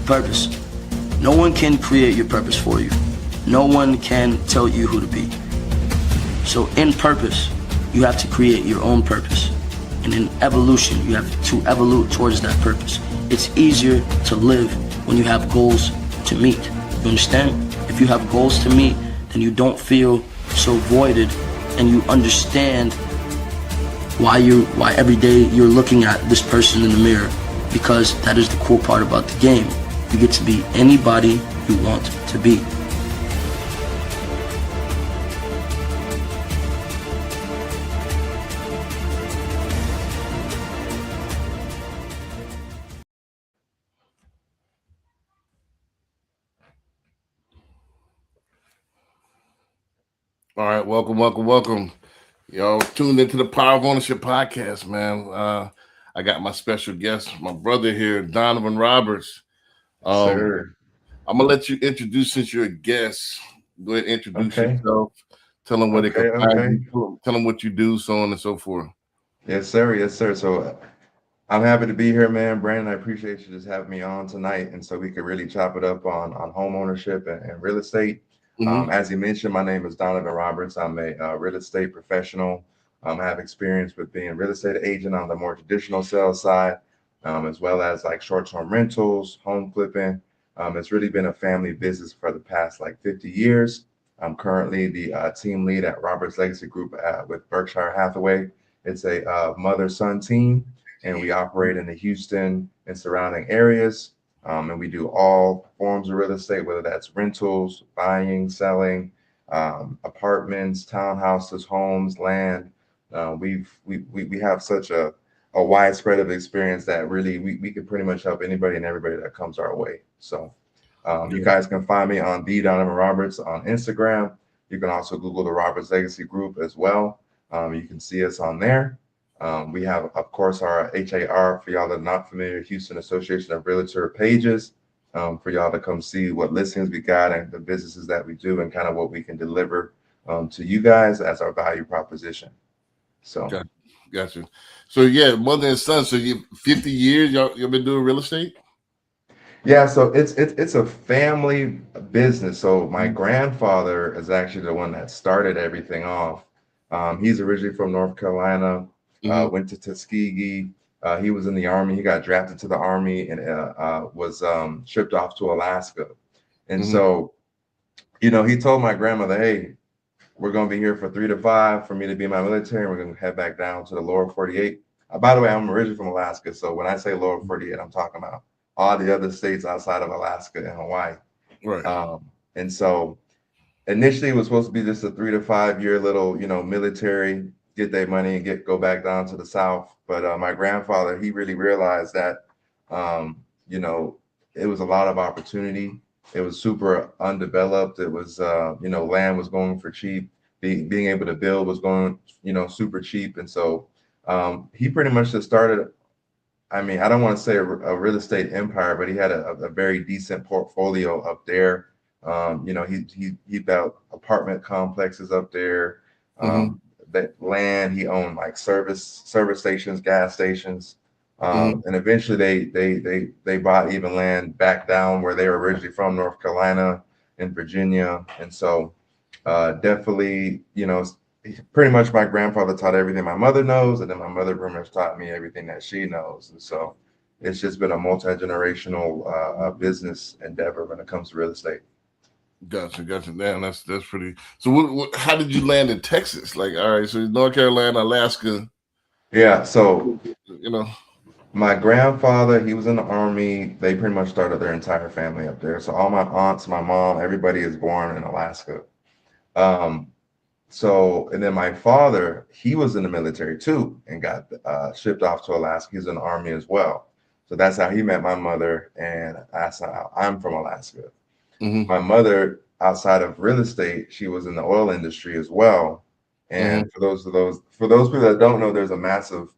purpose. No one can create your purpose for you. No one can tell you who to be. So in purpose, you have to create your own purpose. And in evolution, you have to evolve towards that purpose. It's easier to live when you have goals to meet. You understand? If you have goals to meet, then you don't feel so voided, and you understand why every day you're looking at this person in the mirror, because that is the cool part about the game. You get to be anybody you want to be. All right, welcome. Y'all tuned into the Power of Ownership podcast, man. I got my special guest, my brother here, Donovan Roberts. Sir. I'm gonna let you introduce, since you're a guest. Go ahead and introduce yourself. Tell them where they can find you. Tell them what you do, so on and so forth. Yes, sir. So I'm happy to be here, man. Brandon, I appreciate you just having me on tonight, and so we could really chop it up on home ownership and real estate. As you mentioned, my name is Donovan Roberts. I'm a real estate professional. I have experience with being a real estate agent on the more traditional sales side, as well as like short-term rentals, home flipping. It's really been a family business for the past like 50 years. I'm currently the team lead at Roberts Legacy Group with Berkshire Hathaway. It's a mother-son team, and we operate in the Houston and surrounding areas. And we do all forms of real estate, whether that's rentals, buying, selling, apartments, townhouses, homes, land. We have such a widespread of experience that really we can pretty much help anybody and everybody that comes our way. So you guys can find me on the Donovan Roberts on Instagram. You can also Google the Roberts Legacy Group as well. You can see us on there. We have, of course, our HAR, for y'all that are not familiar, Houston Association of Realtor pages, for y'all to come see what listings we got and the businesses that we do and kind of what we can deliver to you guys as our value proposition. So, gotcha. So yeah, mother and son. So you 50 years y'all been doing real estate? Yeah, so it's a family business. So my grandfather is actually the one that started everything off. He's originally from North Carolina. Went to Tuskegee. He was in the Army. He got drafted to the Army and was shipped off to Alaska. And so, he told my grandmother, hey, we're going to be here for 3 to 5 for me to be in my military. And we're going to head back down to the lower 48. By the way, I'm originally from Alaska. So when I say lower 48, I'm talking about all the other states outside of Alaska and Hawaii. Right. And so initially it was supposed to be just a 3 to 5 year little, military, get their money and go back down to the South. But my grandfather, he really realized that, it was a lot of opportunity. It was super undeveloped. It was, land was going for cheap. Being able to build was going, super cheap. And so he pretty much just started, I mean, I don't want to say a real estate empire, but he had a very decent portfolio up there. He built apartment complexes up there. That land, he owned like service stations, gas stations, and eventually they bought even land back down where they were originally from, North Carolina and Virginia. And so definitely, pretty much my grandfather taught everything my mother knows, and then my mother pretty much taught me everything that she knows. And so it's just been a multi-generational business endeavor when it comes to real estate. Gotcha. Damn, that's pretty. So, how did you land in Texas? Like, all right, so North Carolina, Alaska. Yeah, so my grandfather, he was in the Army. They pretty much started their entire family up there. So all my aunts, my mom, everybody is born in Alaska. So, and then my father, he was in the military too and got shipped off to Alaska. He's in the Army as well. So that's how he met my mother, and that's how I'm from Alaska. My mother, outside of real estate, she was in the oil industry as well. And for those people that don't know, there's a massive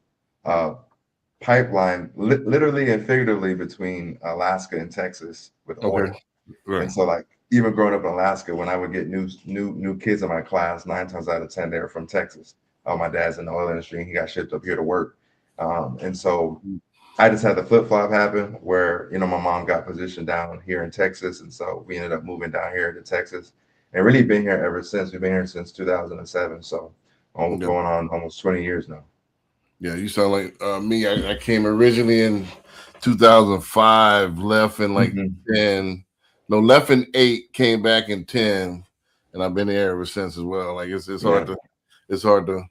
pipeline, literally and figuratively, between Alaska and Texas with oil. Right. And so, like, even growing up in Alaska, when I would get new kids in my class, 9 times out of 10 they were from Texas. My dad's in the oil industry, and he got shipped up here to work. And so I just had the flip flop happen where, you know, my mom got positioned down here in Texas. And so we ended up moving down here to Texas and really been here ever since. We've been here since 2007. So almost going on almost 20 years now. Yeah, you sound like me. I came originally in 2005, left in like 10. No, left in 8, came back in 10, and I've been there ever since as well. Like it's hard to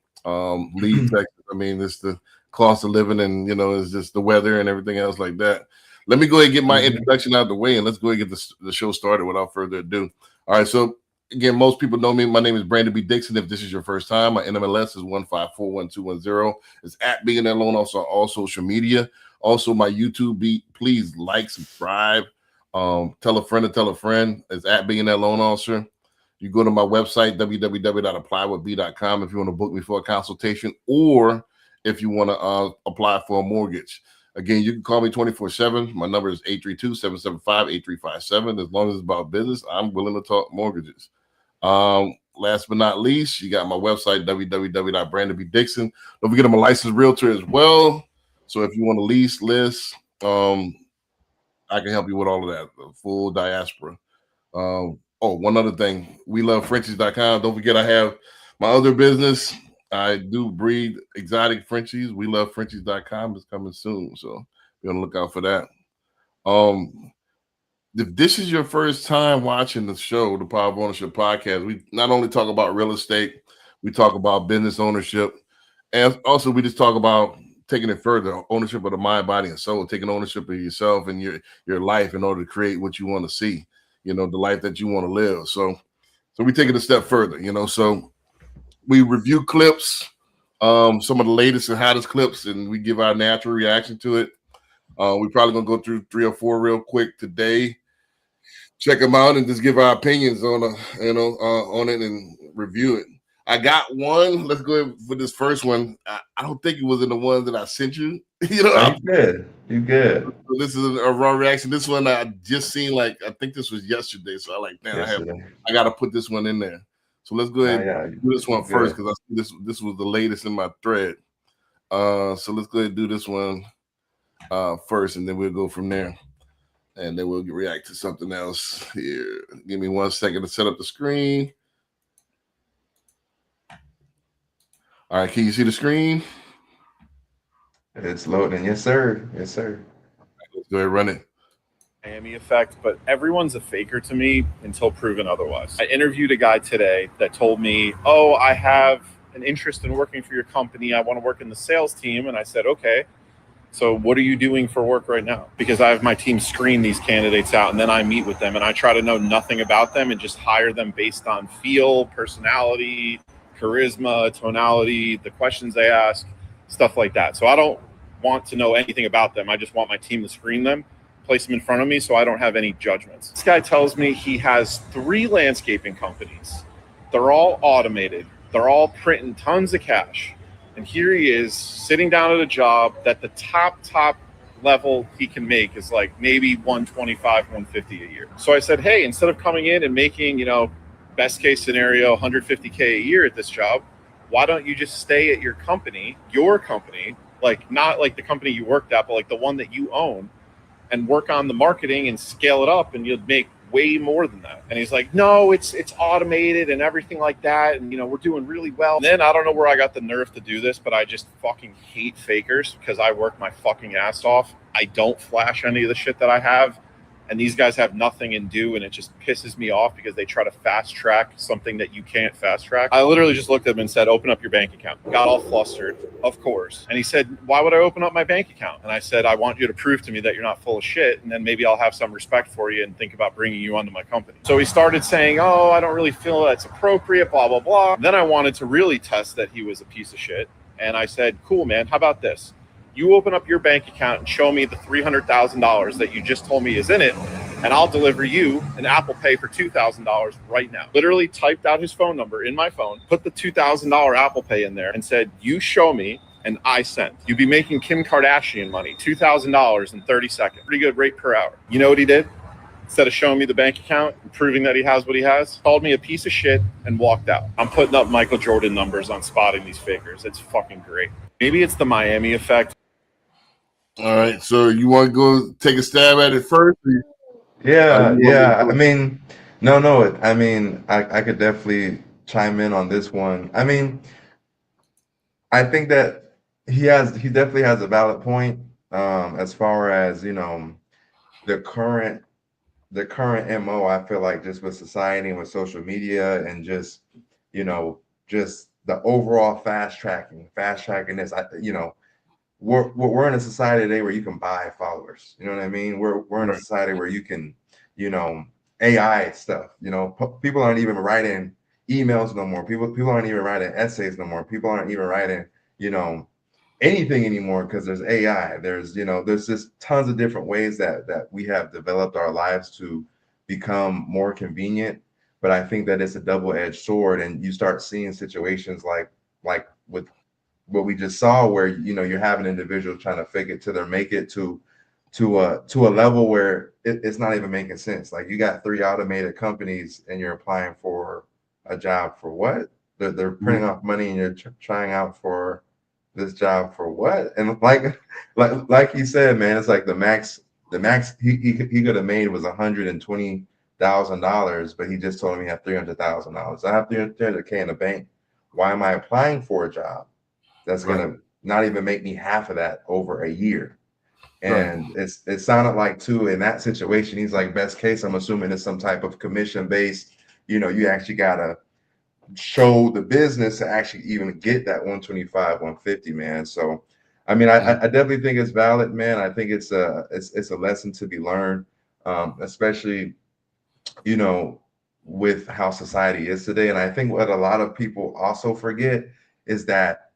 leave Texas. I mean, it's the cost of living, and you know, it's just the weather and everything else like that. Let me go ahead and get my introduction out of the way, and let's go ahead and get the show started without further ado. All right, so again, most people know me. My name is Brandon B. Dixon. If this is your first time, my NMLS is 1541210. It's at Being That Loan Officer on all social media. Also, my YouTube, please like, subscribe, tell a friend to tell a friend. It's at Being That Loan Officer. You go to my website, www.applywithb.com, if you want to book me for a consultation or if you want to apply for a mortgage. Again, you can call me 24/7. My number is 832-775-8357. As long as it's about business, I'm willing to talk mortgages. Last but not least, you got my website, www.brandonbdixon. Don't forget I'm a licensed realtor as well. So if you want to lease, list, I can help you with all of that, the full diaspora. One other thing, we love Frenchies.com. Don't forget I have my other business. I do breed exotic Frenchies. We love Frenchies.com. It's coming soon, so be on the lookout for that. If this is your first time watching the show, the Power of Ownership Podcast, we not only talk about real estate, we talk about business ownership, and also we just talk about taking it further, ownership of the mind, body, and soul, taking ownership of yourself and your life in order to create what you want to see, you know, the life that you want to live. So we take it a step further, you know, so we review clips, some of the latest and hottest clips, and we give our natural reaction to it. We're probably going to go through 3 or 4 real quick today. Check them out and just give our opinions on on it and review it. I got one. Let's go ahead for this first one. I don't think it was in the ones that I sent you. You know, You good. So this is a raw reaction. This one I just seen, like, I think this was yesterday. So I got to put this one in there. So let's go ahead and do this one first because I see this was the latest in my thread. So let's go ahead and do this one first, and then we'll go from there. And then we'll react to something else here. Give me 1 second to set up the screen. All right, can you see the screen? It's loading. Yes, sir. Yes, sir. Let's go ahead and run it. Miami effect, but everyone's a faker to me until proven otherwise. I interviewed a guy today that told me, oh, I have an interest in working for your company. I want to work in the sales team. And I said, okay, so what are you doing for work right now? Because I have my team screen these candidates out and then I meet with them and I try to know nothing about them and just hire them based on feel, personality, charisma, tonality, the questions they ask, stuff like that. So I don't want to know anything about them. I just want my team to screen them, place them in front of me so I don't have any judgments. This guy tells me he has 3 landscaping companies. They're all automated. They're all printing tons of cash. And here he is sitting down at a job that the top level he can make is like maybe 125, 150 a year. So I said, hey, instead of coming in and making, best case scenario, 150K a year at this job, why don't you just stay at your company, like not like the company you worked at, but like the one that you own, and work on the marketing and scale it up and you'll make way more than that. And he's like, no, it's automated and everything like that. And, we're doing really well. And then I don't know where I got the nerve to do this, but I just fucking hate fakers because I work my fucking ass off. I don't flash any of the shit that I have. And these guys have nothing and do, and it just pisses me off because they try to fast track something that you can't fast track. I literally just looked at him and said, open up your bank account. Got all flustered, of course. And he said, why would I open up my bank account? And I said, I want you to prove to me that you're not full of shit, and then maybe I'll have some respect for you and think about bringing you onto my company. So he started saying, oh, I don't really feel that's appropriate, blah, blah, blah. Then I wanted to really test that he was a piece of shit. And I said, cool, man, how about this? You open up your bank account and show me the $300,000 that you just told me is in it, and I'll deliver you an Apple Pay for $2,000 right now. Literally typed out his phone number in my phone, put the $2,000 Apple Pay in there, and said, you show me, and I sent. You'd be making Kim Kardashian money, $2,000 in 30 seconds. Pretty good rate per hour. You know what he did? Instead of showing me the bank account and proving that he has what he has, called me a piece of shit and walked out. I'm putting up Michael Jordan numbers on spotting these fakers. It's fucking great. Maybe it's the Miami effect. All right. So you want to go take a stab at it first? Yeah, You want me yeah. to I mean, no. I mean, I could definitely chime in on this one. I mean, I think that he definitely has a valid point, as far as, the current MO. I feel like just with society and with social media and just, you know, just the overall fast tracking this. We're in a society today where you can buy followers. You know what I mean? We're in a Right. society where you can, you know, AI stuff. People aren't even writing emails no more. People aren't even writing essays no more. People aren't even writing, you know, anything anymore because there's AI. There's just tons of different ways that we have developed our lives to become more convenient. But I think that it's a double-edged sword, and you start seeing situations like with what we just saw, where you're having individuals trying to fake it till they make it to a level where it's not even making sense. Like, you got three automated companies and you're applying for a job for what? They're printing off money and you're trying out for this job for what? And like he said, man, it's like the max he could have made was $120,000, but he just told me he had $300,000. I have 300K in the bank. Why am I applying for a job that's Right. gonna not even make me half of that over a year? Right. And it sounded like, too, in that situation, he's like, best case, I'm assuming it's some type of commission based. You actually gotta show the business to actually even get that 125, 150, man. So, I mean, I definitely think it's valid, man. I think it's a lesson to be learned, especially, you know, with how society is today. And I think what a lot of people also forget is that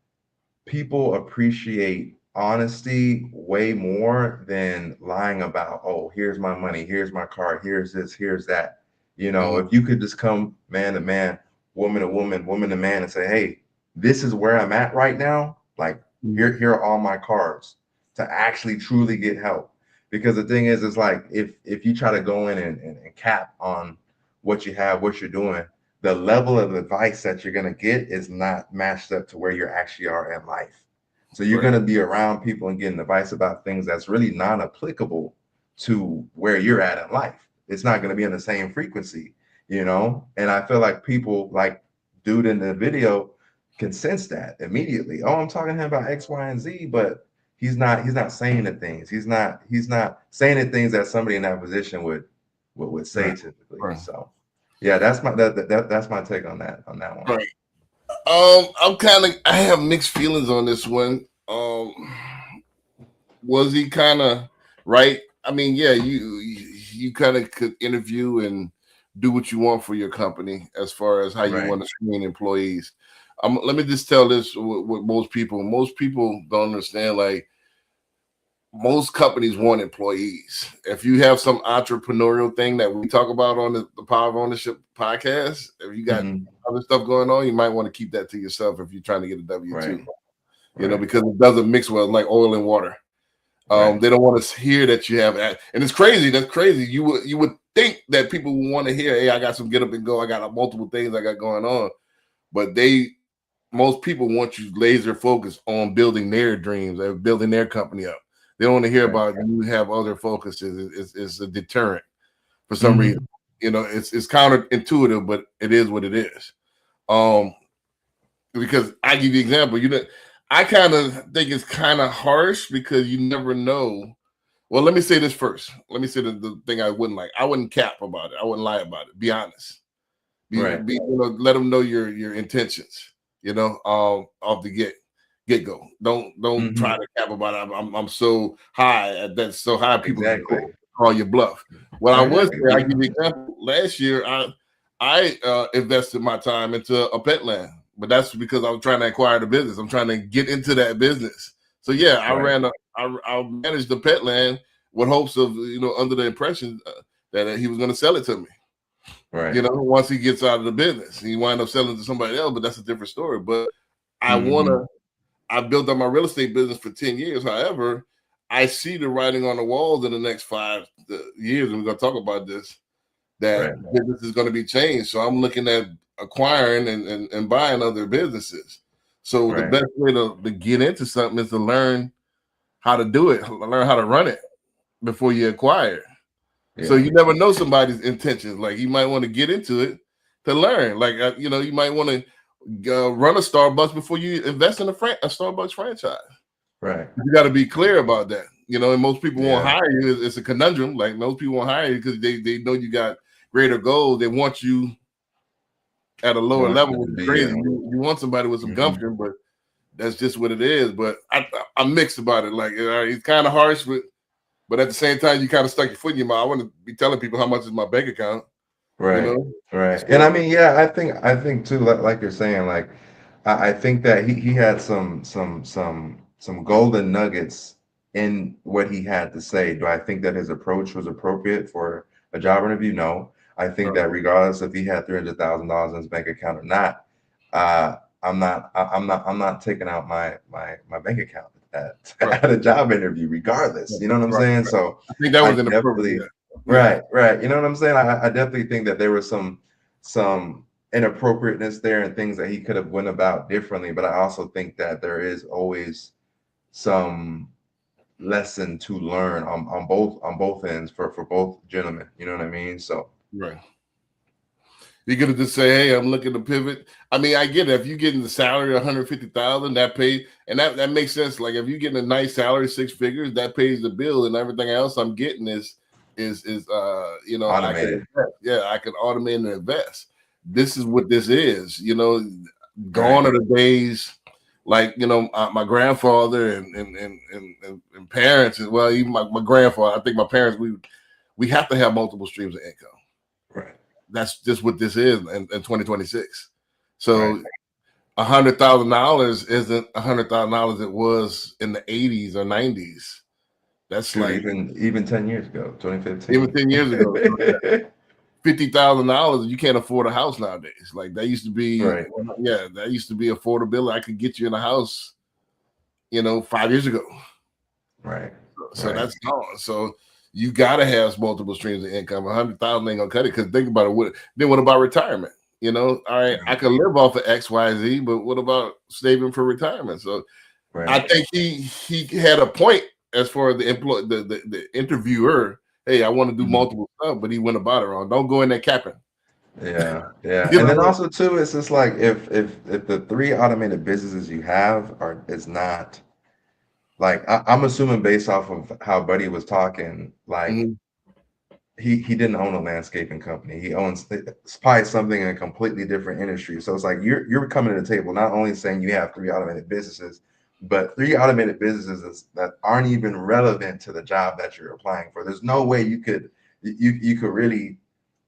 people appreciate honesty way more than lying about, oh, here's my money, here's my car, here's this, here's that. If you could just come man to man, woman to woman, woman to man, and say, hey, this is where I'm at right now. Like, here are all my cards to actually truly get help. Because the thing is, it's like, if you try to go in and cap on what you have, what you're doing, the level of advice that you're going to get is not matched up to where you actually are in life. So you're Right. going to be around people and getting advice about things that's really not applicable to where you're at in life. It's not going to be in the same frequency, And I feel like people, like dude in the video, can sense that immediately. Oh, I'm talking to him about X, Y, and Z, but he's not saying the things. He's not saying the things that somebody in that position would say Right. typically. Right. So yeah, that's my take on that one. Right. I have mixed feelings on this one. Was he kind of right? I mean, yeah, you kind of could interview and do what you want for your company as far as how you Right. want to screen employees. Let me just tell this with most people. Most people don't understand, like, most companies want employees. If you have some entrepreneurial thing that we talk about on the Power of Ownership podcast, if you got other stuff going on, you might want to keep that to yourself if you're trying to get a W-2. Right. Because it doesn't mix well, like oil and water. Right. They don't want to hear that you have, and it's crazy. That's crazy. You would think that people would want to hear, hey, I got some get up and go. I got multiple things I got going on, but most people want you laser focused on building their dreams, building their company up. They don't want to hear about you have other focuses. It's a deterrent for some reason. It's counterintuitive, but it is what it is. Because I give you an example, I kind of think it's kind of harsh because you never know. Well, let me say this first. Let me say the thing I wouldn't like. I wouldn't cap about it. I wouldn't lie about it. Be honest. Let them know your intentions. Off the get go. Don't try to cap about it. I'm so high. That's so high. People can call you bluff. Well, I was there. I give you an example. Last year, I invested my time into a pet land. But that's because I was trying to acquire the business. I'm trying to get into that business. So yeah, I managed the pet land with hopes of, under the impression that he was going to sell it to me. Right. Once he gets out of the business, he wind up selling to somebody else, but that's a different story. But I built up my real estate business for 10 years. However, I see the writing on the walls in the next 5 years, and we're going to talk about this, that business is going to be changed. So I'm looking at acquiring and buying other businesses. So the best way to get into something is to learn how to do it, learn how to run it before you acquire it. Yeah. So you never know somebody's intentions. Like you might want to get into it to learn. Like you know, you might want to run a Starbucks before you invest in a Starbucks franchise. Right. You got to be clear about that. You know, and most people won't Yeah. hire you. It's a conundrum. Like most people won't hire you because they know you got greater goals. They want you at a lower level, which is crazy. You want somebody with some gumption, but that's just what it is. But I'm mixed about it. Like it's kind of harsh, but at the same time, you kind of stuck your foot in your mouth. I want to be telling people how much is my bank account. Right. You know? Right. And I mean, yeah, I think too, like you're saying, like I think that he had some golden nuggets in what he had to say. Do I think that his approach was appropriate for a job interview? No. I think that regardless if he had $300,000 in his bank account or not, I'm not taking out my bank account at a job interview, regardless. You know what I'm saying? So I think that was inappropriate. Right. You know what I'm saying? I definitely think that there was some inappropriateness there and things that he could have went about differently. But I also think that there is always some lesson to learn on both ends for both gentlemen. You know what I mean? So right. You're gonna just say, "Hey, I'm looking to pivot." I mean, I get it. If you're getting the salary $150,000, that pays, and that makes sense. Like if you're getting a nice salary, 6 figures, that pays the bill, and everything else I'm getting is you know, automated. I can automate and invest. This is what this is. You know, gone are the days like you know my grandfather and parents as well. Even my grandfather. I think my parents we have to have multiple streams of income. Right. That's just what this is in 2026. So $100,000 isn't $100,000 it was in the 80s or 90s. That's Dude, like even 10 years ago, 2015. even 10 years ago. $50,000, you can't afford a house nowadays. Like that used to be, that used to be affordability. I could get you in a house, you know, 5 years ago. Right. So that's gone. So you gotta have multiple streams of income. 100,000 ain't gonna cut it. Because think about it. What about retirement? You know, all right, I can live off of XYZ, but what about saving for retirement? So I think he had a point as far as the interviewer. Hey, I want to do multiple stuff, but he went about it wrong. Don't go in there capping. Yeah. And then also too, it's just like if the 3 automated businesses you have is not like I'm assuming based off of how Buddy was talking, like he didn't own a landscaping company. He owns it's probably something in a completely different industry. So it's like you're coming to the table not only saying you have 3 automated businesses, but 3 automated businesses that aren't even relevant to the job that you're applying for. There's no way you could really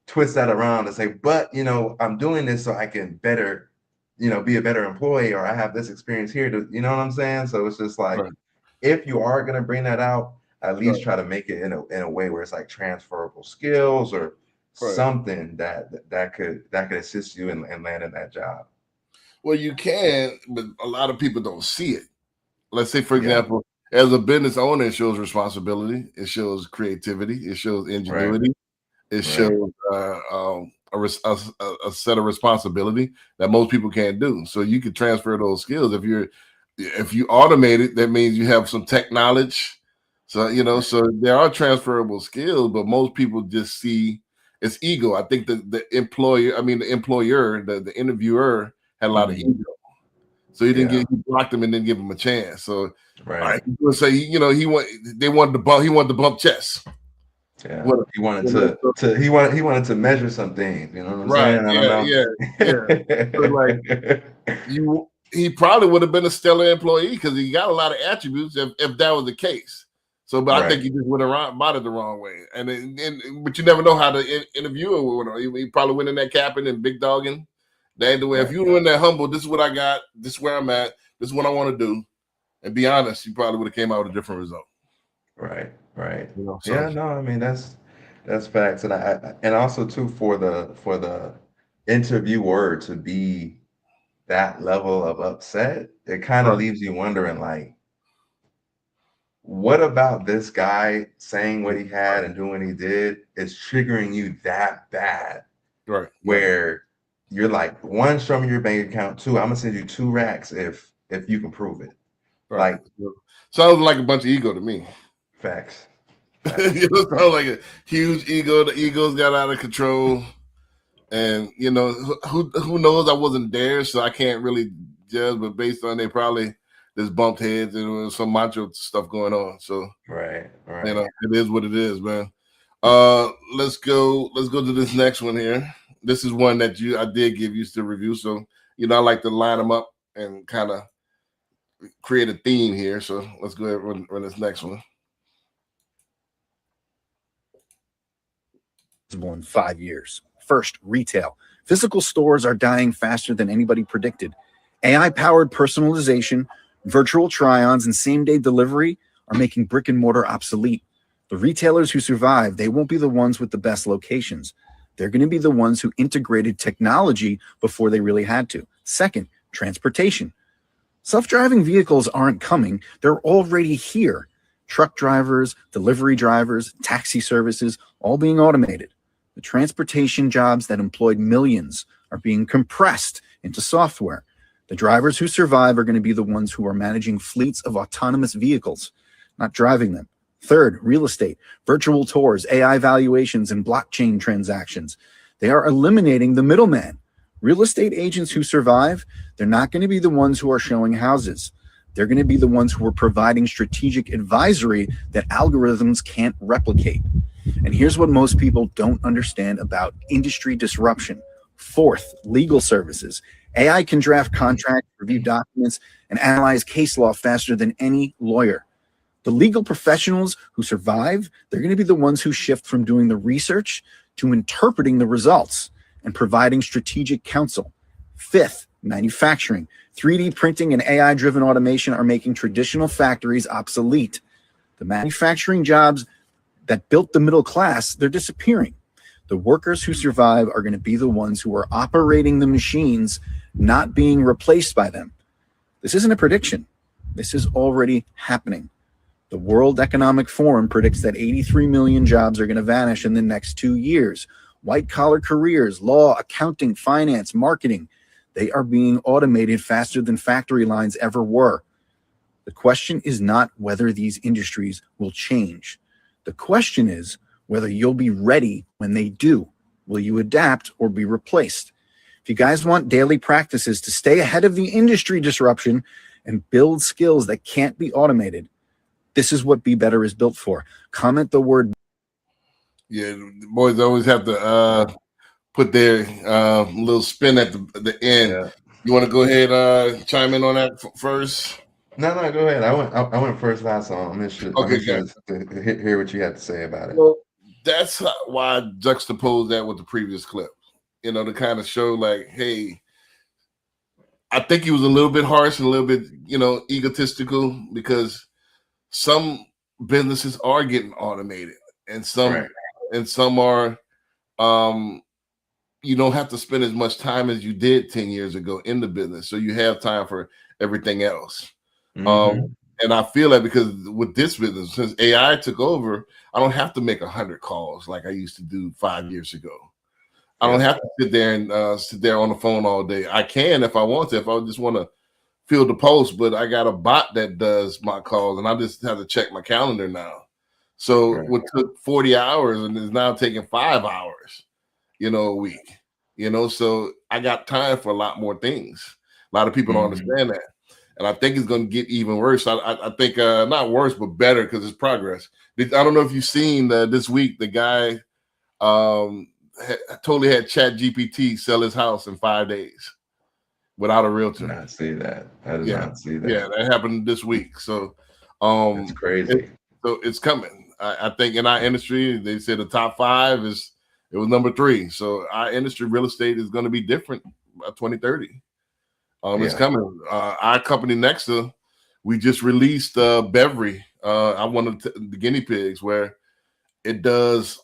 twist that around and say, but you know, I'm doing this so I can better, you know, be a better employee, or I have this experience here to, you know what I'm saying? So it's just like if you are going to bring that out, at least try to make it in a way where it's like transferable skills or something that could assist you in landing that job. Well, you can, but a lot of people don't see it. Let's say, for example, as a business owner, it shows responsibility, it shows creativity, it shows ingenuity, it shows a set of responsibility that most people can't do. So you can transfer those skills. If you automate it, that means you have some tech knowledge. So you know, so there are transferable skills, but most people just see it's ego. I think the employer, the interviewer had a lot of ego. So he didn't he blocked him and didn't give him a chance. So people say, you know, he wanted to bump chest. Yeah, he wanted to measure some things, you know what I'm saying? So like he probably would have been a stellar employee because he got a lot of attributes if that was the case. So, but I think he just went about it the wrong way, but you never know how the interviewer would. He probably went in there capping and big dogging. That ain't the way. If you were in there humble, this is what I got, this is where I'm at, this is what I want to do, and be honest, you probably would have came out with a different result. Right. You know, so. Yeah, no, I mean that's facts, and also too for the interviewer to be that level of upset, it kind of leaves you wondering, like, what about this guy saying what he had and doing what he did is triggering you that bad? Where you're like, 1, show me your bank account. 2, I'm gonna send you 2 racks if you can prove it. Right. Like Sounds like a bunch of ego to me. facts. You know, sounds like a huge ego. The egos got out of control, and you know, who knows? I wasn't there, so I can't really judge. But based on they probably just bumped heads and there was some macho stuff going on. So Right. you know, it is what it is, man. Let's go to this next one here. This is one that I did give you to review, so you know I like to line them up and kind of create a theme here. So let's go ahead and run this next one. In 5 years. First, retail. Physical stores are dying faster than anybody predicted. AI-powered personalization, virtual try-ons, and same-day delivery are making brick and mortar obsolete. The retailers who survive, they won't be the ones with the best locations. They're going to be the ones who integrated technology before they really had to. Second, transportation. Self-driving vehicles aren't coming. They're already here. Truck drivers, delivery drivers, taxi services, all being automated. The transportation jobs that employed millions are being compressed into software. The drivers who survive are going to be the ones who are managing fleets of autonomous vehicles, not driving them. Third, real estate, virtual tours, AI valuations, and blockchain transactions. They are eliminating the middleman. Real estate agents who survive, they're not going to be the ones who are showing houses. They're going to be the ones who are providing strategic advisory that algorithms can't replicate. And here's what most people don't understand about industry disruption. Fourth, legal services. AI can draft contracts, review documents, and analyze case law faster than any lawyer. The legal professionals who survive, they're going to be the ones who shift from doing the research to interpreting the results and providing strategic counsel. Fifth, manufacturing. 3D printing and AI-driven automation are making traditional factories obsolete. The manufacturing jobs that built the middle class, they're disappearing. The workers who survive are going to be the ones who are operating the machines, not being replaced by them. This isn't a prediction. This is already happening. The World Economic Forum predicts that 83 million jobs are going to vanish in the next 2 years. White-collar careers, law, accounting, finance, marketing, they are being automated faster than factory lines ever were. The question is not whether these industries will change. The question is whether you'll be ready when they do. Will you adapt or be replaced? If you guys want daily practices to stay ahead of the industry disruption and build skills that can't be automated, this is what Be Better is built for. Comment the word. Yeah, the boys always have to put their little spin at the end. Yeah. You want to go ahead chime in on that first? No, go ahead. I went first last song. I'm interested to hear what you had to say about it. Well, that's why I juxtaposed that with the previous clip. You know, to kind of show like, hey, I think he was a little bit harsh and a little bit, you know, egotistical because some businesses are getting automated and some are you don't have to spend as much time as you did 10 years ago in the business. So you have time for everything else. Mm-hmm. And I feel that because with this business, since AI took over, I don't have to make 100 calls like I used to do 5 years ago. I don't have to sit there on the phone all day. I can if I want to, if I just want to field the post, but I got a bot that does my calls and I just have to check my calendar now. So what took 40 hours and is now taking 5 hours, you know, a week, you know, so I got time for a lot more things. A lot of people don't understand that. And I think it's going to get even worse. I think not worse, but better because it's progress. I don't know if you've seen this week, the guy totally had ChatGPT sell his house in 5 days without a realtor. I did not see that. I did not see that. Yeah, that happened this week. So that's crazy. So it's coming. I think in our industry, they said the top 5 it was number 3. So our industry, real estate, is going to be different by 2030. It's coming. Our company Nexa, we just released Beverly. I'm one of the guinea pigs where it does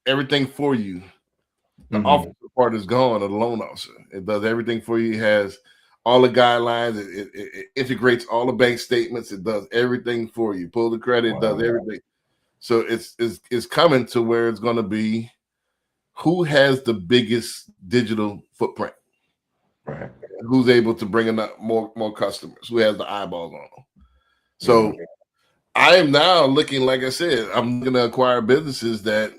everything for you. The officer part is gone, or the loan officer. It does everything for you. It has all the guidelines. It integrates all the bank statements. It does everything for you. Pull the credit, does everything. So it's coming to where it's going to be who has the biggest digital footprint. Right. Who's able to bring in more customers, who has the eyeballs on them. So I am now looking, like I said, I'm going to acquire businesses that,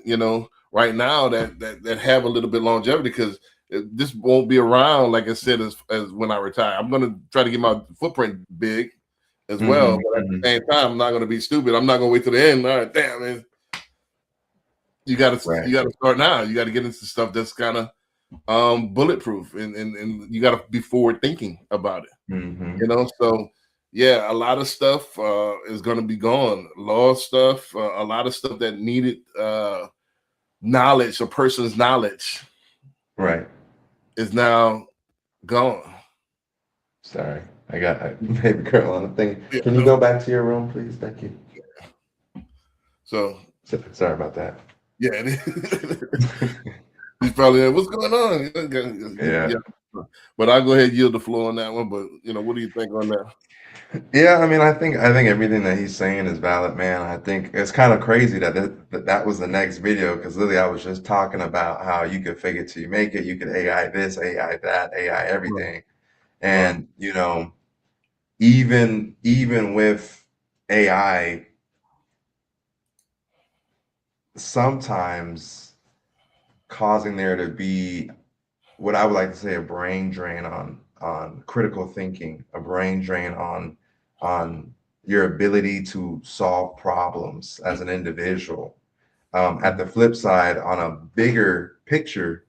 right now that have a little bit longevity, because this won't be around, like I said, as when I retire. I'm going to try to get my footprint big as well. But at the same time, I'm not going to be stupid. I'm not going to wait till the end. All right, damn, man. You got to start now. You got to get into stuff that's kind of bulletproof, and you got to be forward thinking about it. So yeah, a lot of stuff is going to be gone. Law stuff, a lot of stuff that needed knowledge, a person's knowledge, right, is now gone. Sorry, I got baby girl on the thing. Yeah, Can you go back to your room, please? Thank you. So sorry about that. Yeah, he's probably like, what's going on? Yeah. But I'll go ahead and yield the floor on that one. But what do you think on that? Yeah, I mean, I think everything that he's saying is valid, man. I think it's kind of crazy that was the next video, because literally I was just talking about how you could fake it till you make it. You could AI this, AI that, AI everything, and even with AI, sometimes causing there to be what I would like to say a brain drain on critical thinking, a brain drain on your ability to solve problems as an individual. At the flip side, on a bigger picture,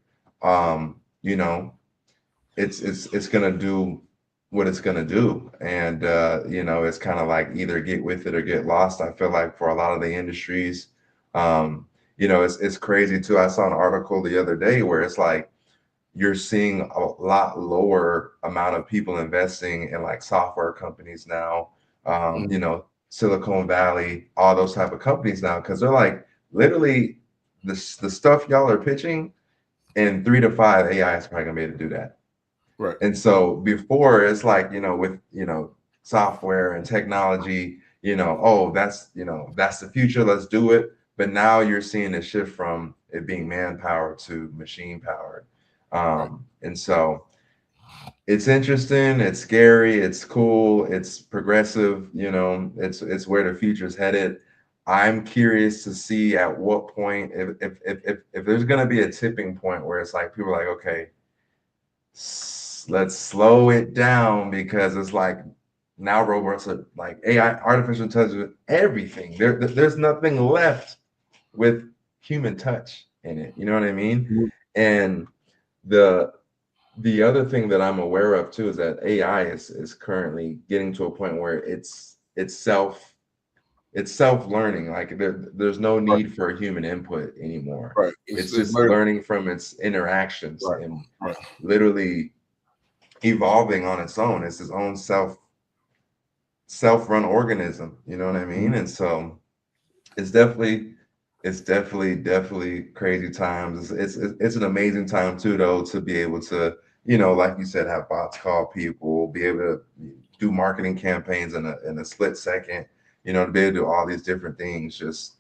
it's gonna do what it's gonna do, and it's kind of like either get with it or get lost. I feel like for a lot of the industries, it's crazy too. I saw an article the other day where it's like you're seeing a lot lower amount of people investing in like software companies now, Silicon Valley, all those type of companies now, because they're like literally the stuff y'all are pitching in 3 to 5 AI is probably gonna be able to do that. Right. And so before it's like, with software and technology, oh, that's the future, let's do it. But now you're seeing a shift from it being manpower to machine powered. And so it's interesting, it's scary, it's cool, it's progressive, it's where the future's headed. I'm curious to see at what point, if there's going to be a tipping point where it's like people are like, okay, let's slow it down, because it's like now robots are like AI, artificial intelligence, everything. There's nothing left with human touch in it. You know what I mean? And the other thing that I'm aware of too is that AI is currently getting to a point where it's self-learning. Like there's no need for human input anymore. Right. It's just learning from its interactions and literally evolving on its own. It's its own self-run organism. You know what I mean? And so it's definitely crazy times. It's an amazing time too, though, to be able to, like you said, have bots call people, be able to do marketing campaigns in a split second, to be able to do all these different things just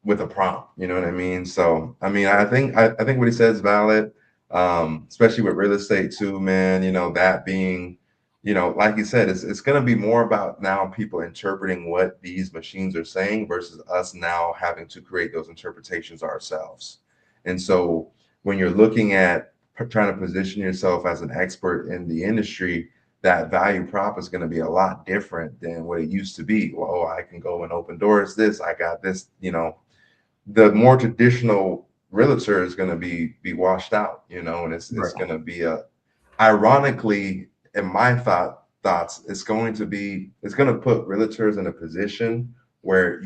with a prompt. You know what I mean? So, I mean, I think what he says is valid, especially with real estate too, man. That being, like you said, it's going to be more about now people interpreting what these machines are saying versus us now having to create those interpretations ourselves. And so when you're looking at trying to position yourself as an expert in the industry, that value prop is going to be a lot different than what it used to be. Well, I can go and open doors, I got this, the more traditional realtor is going to be washed out, and it's going to be ironically, in my thoughts, it's going to put realtors in a position where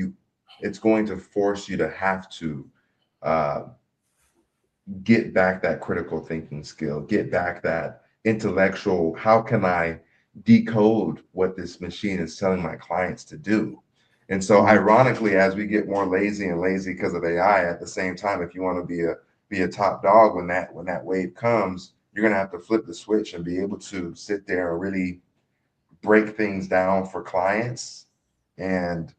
it's going to force you to have to get back that critical thinking skill, get back that intellectual, how can I decode what this machine is telling my clients to do? And so ironically, as we get more lazy and lazy because of AI, at the same time, if you want to be a top dog when that wave comes, you're going to have to flip the switch and be able to sit there and really break things down for clients. And,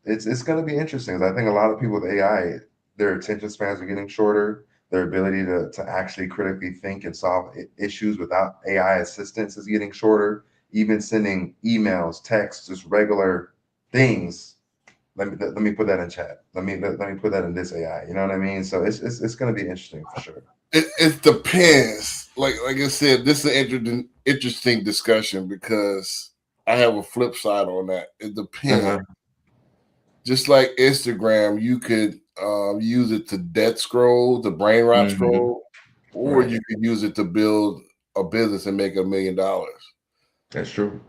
it's going to be interesting. I think a lot of people with AI, their attention spans are getting shorter. their ability to actually critically think and solve issues without AI assistance is getting shorter. Even sending emails, texts, just regular things. Let me put that in chat. Let me put that in this AI. You know what I mean? So it's going to be interesting for sure. It depends. Like I said, this is an interesting discussion because I have a flip side on that. It depends. Just like Instagram, you could use it to debt scroll, to brain rot scroll, or you could use it to build a business and make $1 million. That's true.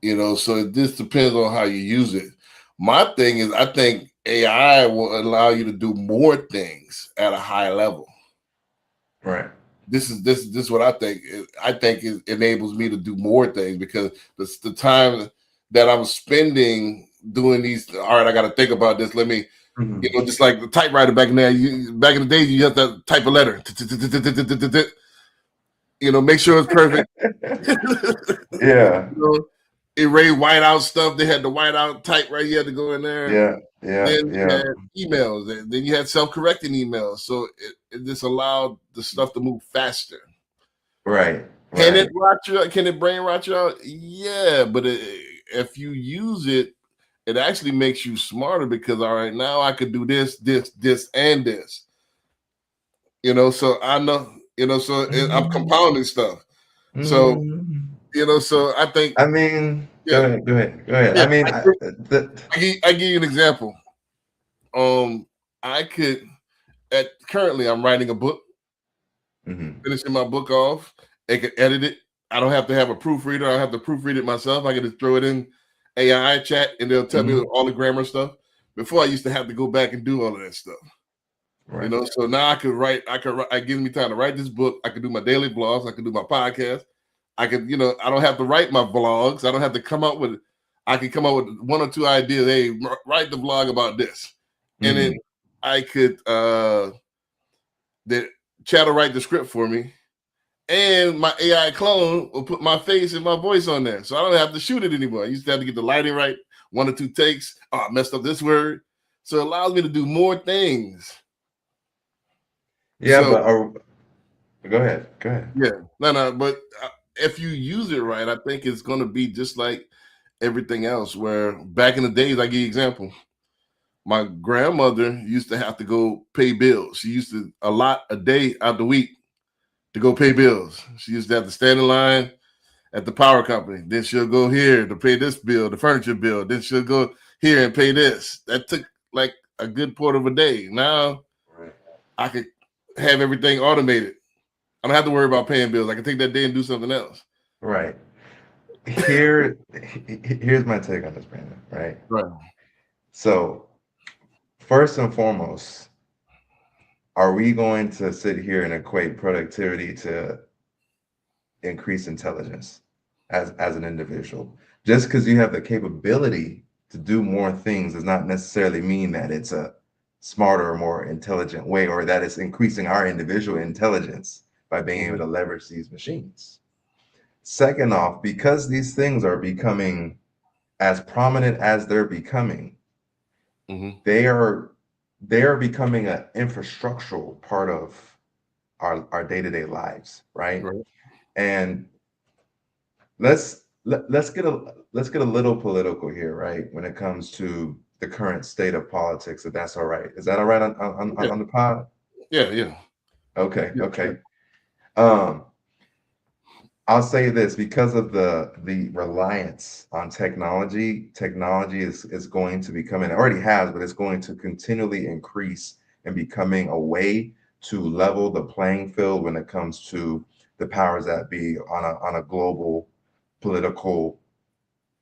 You know, so it just depends on how you use it. My thing is, I think AI will allow you to do more things at a high level. Right. This is what I think. I think it enables me to do more things because the time that I'm spending doing these. All right, I got to think about this. Let me, you know, just like the typewriter back in there. Back in the day, you have to type a letter. You know, make sure it's perfect. Yeah. You know, erase whiteout stuff. They had the whiteout typewriter. You had to go in there. Yeah. Then you had emails. And then you had self-correcting emails. So it just allowed the stuff to move faster. Right. Can it rot you out? Can it brain rot you out? Yeah, but if you use it, it actually makes you smarter because all right, now I could do this, and this. You know, so I know, you know, so I'm compounding stuff. So, you know, so I think. I mean, yeah. go ahead. Yeah, I mean, I give you an example. I could currently I'm writing a book, finishing my book off. I could edit it. I don't have to have a proofreader. I don't have to proofread it myself. I can just throw it in AI chat and they'll tell me all the grammar stuff. Before I used to have to go back and do all of that stuff. Right. You know, so now I could write. It gives me time to write this book. I could do my daily blogs. I could do my podcast. I could, you know, I don't have to write my vlogs. I don't have to come up with. I can come up with 1 or 2 ideas. Hey, write the vlog about this, and then I could the chat will write the script for me, and my AI clone will put my face and my voice on there, so I don't have to shoot it anymore. I used to have to get the lighting right, 1 or 2 takes. Oh, I messed up this word, so it allows me to do more things. Yeah, so, but go ahead. Yeah, no, but if you use it right, I think it's going to be just like everything else. Where back in the days, I give you an example. My grandmother used to have to go pay bills. She used to allot a day out the week to go pay bills. She used to have to stand in line at the power company. Then she'll go here to pay this bill, the furniture bill. Then she'll go here and pay this. That took like a good part of a day. Now I could have everything automated. I don't have to worry about paying bills. I can take that day and do something else. Right. Here's my take on this, Brandon. Right. So, first and foremost, are we going to sit here and equate productivity to increase intelligence as an individual? Just because you have the capability to do more things does not necessarily mean that it's a smarter or more intelligent way, or that it's increasing our individual intelligence by being able to leverage these machines. Second off, because these things are becoming as prominent as they're becoming, they are becoming an infrastructural part of our day-to-day lives, right? And let's get a little political here, right? When it comes to the current state of politics, if that's all right. Is that all right on the pod? Yeah. Okay. I'll say this, because of the reliance on technology is going to become, and it already has, but it's going to continually increase and becoming a way to level the playing field when it comes to the powers that be on a global political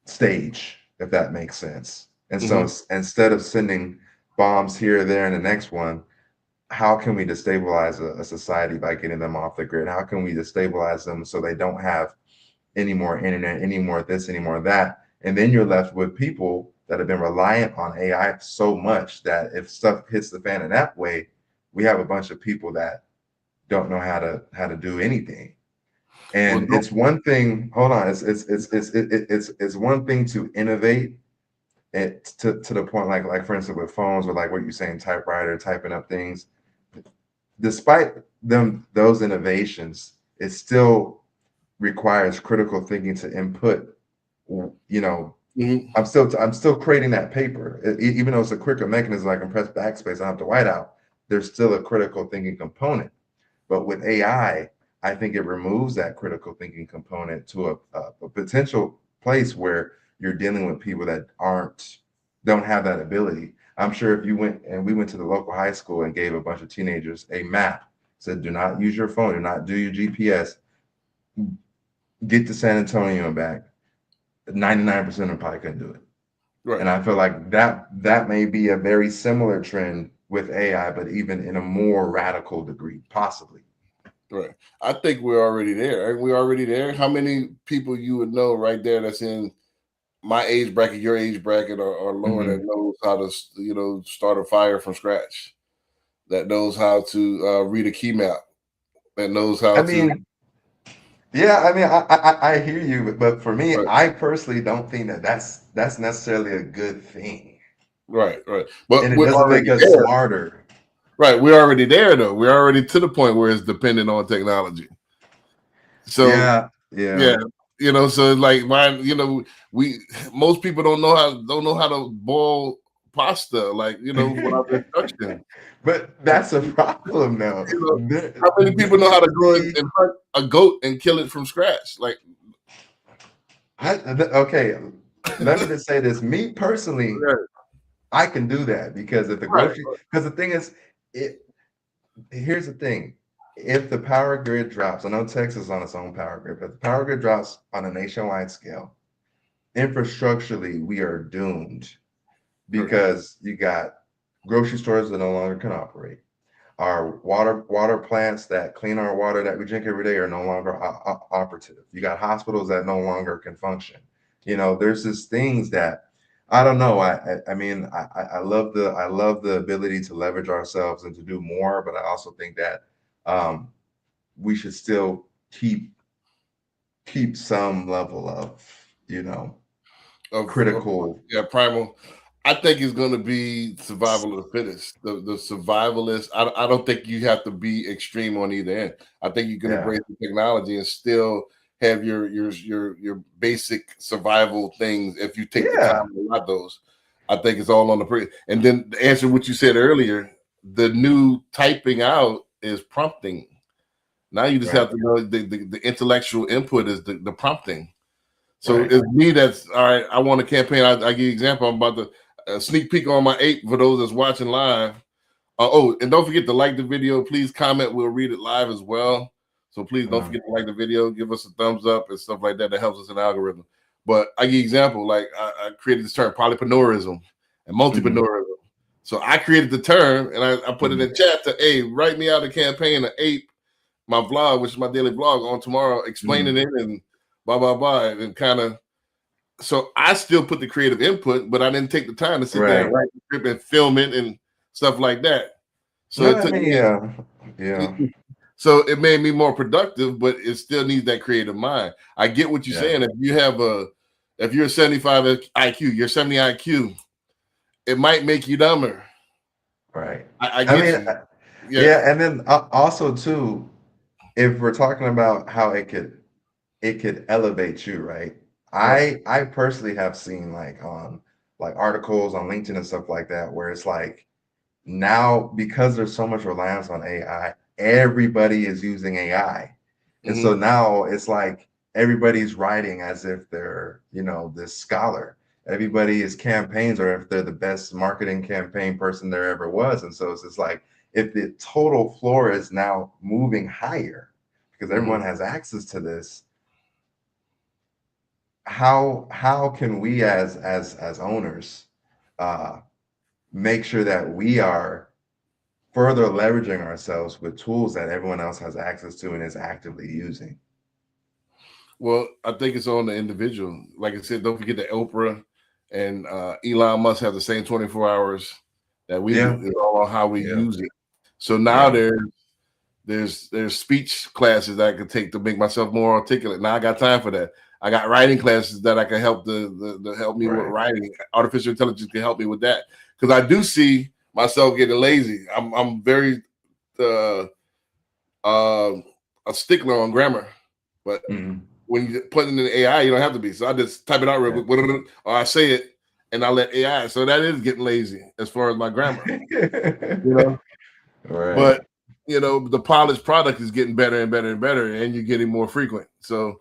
stage, if that makes sense. And so instead of sending bombs here, there, and the next one, how can we destabilize a society by getting them off the grid? How can we destabilize them so they don't have any more internet, any more this, any more that? And then you're left with people that have been reliant on AI so much that if stuff hits the fan in that way, we have a bunch of people that don't know how to do anything. And it's one thing. Hold on, it's one thing to innovate it to the point like for instance with phones, or like what you're saying, typewriter, typing up things. Despite those innovations, it still requires critical thinking to input. You know, I'm still creating that paper, even though it's a quicker mechanism. I can press backspace, I have to white out. There's still a critical thinking component. But with AI, I think it removes that critical thinking component to a potential place where you're dealing with people that don't have that ability. I'm sure if we went to the local high school and gave a bunch of teenagers a map, said, do not use your phone, do not do your GPS, get to San Antonio and back, 99% of them probably couldn't do it. Right. And I feel like that may be a very similar trend with AI, but even in a more radical degree, possibly. Right. I think we're already there. Aren't we already there? How many people you would know right there that's in my age bracket, your age bracket, or lower that knows how to, start a fire from scratch, that knows how to read a key map, that knows how Yeah, I mean, I hear you, but for me, Right. I personally don't think that's necessarily a good thing. Right. But And it we're doesn't make already us there. smarter. Right. We're already there, though. We're already to the point where it's dependent on technology. So Yeah. so it's like mine, most people don't know how to boil pasta, without the instructions. But that's a problem now. How many people know how to go and hunt a goat and kill it from scratch? Okay, let me just say this. Me personally, I can do that because if the grocery, because the thing is, here's the thing. If the power grid drops, I know Texas is on its own power grid, but if the power grid drops on a nationwide scale, infrastructurally, we are doomed because you got grocery stores that no longer can operate. Our water plants that clean our water that we drink every day are no longer operative. You got hospitals that no longer can function. There's just things that I don't know. I mean, I love the ability to leverage ourselves and to do more, but I also think that we should still keep some level of critical. Primal. I think it's going to be survival of the fittest. The survivalist. I don't think you have to be extreme on either end. I think you can embrace the technology and still have your basic survival things if you take the time to lot those. I think it's all on the and then to answer what you said earlier, the new typing out is prompting. Now you just have to know the intellectual input is the prompting. So it's me that's all right. I want a campaign. I give you an example. I'm about to sneak peek on my ape for those that's watching live. And don't forget to like the video. Please comment. We'll read it live as well. So please don't forget to like the video. Give us a thumbs up and stuff like that. That helps us in the algorithm. But I give you an example. Like I created this term polypreneurism and multipreneurism. So I created the term and I put it in chat to, hey, write me out a campaign, an ape, my vlog, which is my daily vlog on tomorrow, explaining it and blah, blah, blah. And kind of, so I still put the creative input, but I didn't take the time to sit there and write the script and film it and stuff like that. So it took me, so it made me more productive, but it still needs that creative mind. I get what you're saying. If you're a 75 IQ, you're 70 IQ, it might make you dumber. Right. I get you. Yeah. And then also too, if we're talking about how it could elevate you, right? I personally have seen like articles on LinkedIn and stuff like that where it's like now because there's so much reliance on AI, everybody is using AI. And so now it's like everybody's writing as if they're, this scholar. Everybody is campaigns or if they're the best marketing campaign person there ever was. And so it's just like if the total floor is now moving higher because everyone has access to this, how can we as owners make sure that we are further leveraging ourselves with tools that everyone else has access to and is actively using? Well, I think it's on the individual. Like I said, don't forget that Oprah and Elon Musk have the same 24 hours that we do. It's all on how we use it. So now there's speech classes that I can take to make myself more articulate. Now I got time for that. I got writing classes that I can help help me with writing. Artificial intelligence can help me with that because I do see myself getting lazy. I'm very a stickler on grammar, but when you put it in the AI, you don't have to be. So I just type it out real quick, or I say it, and I let AI. So that is getting lazy as far as my grammar, Right. But the polished product is getting better and better and better, and you're getting more frequent. So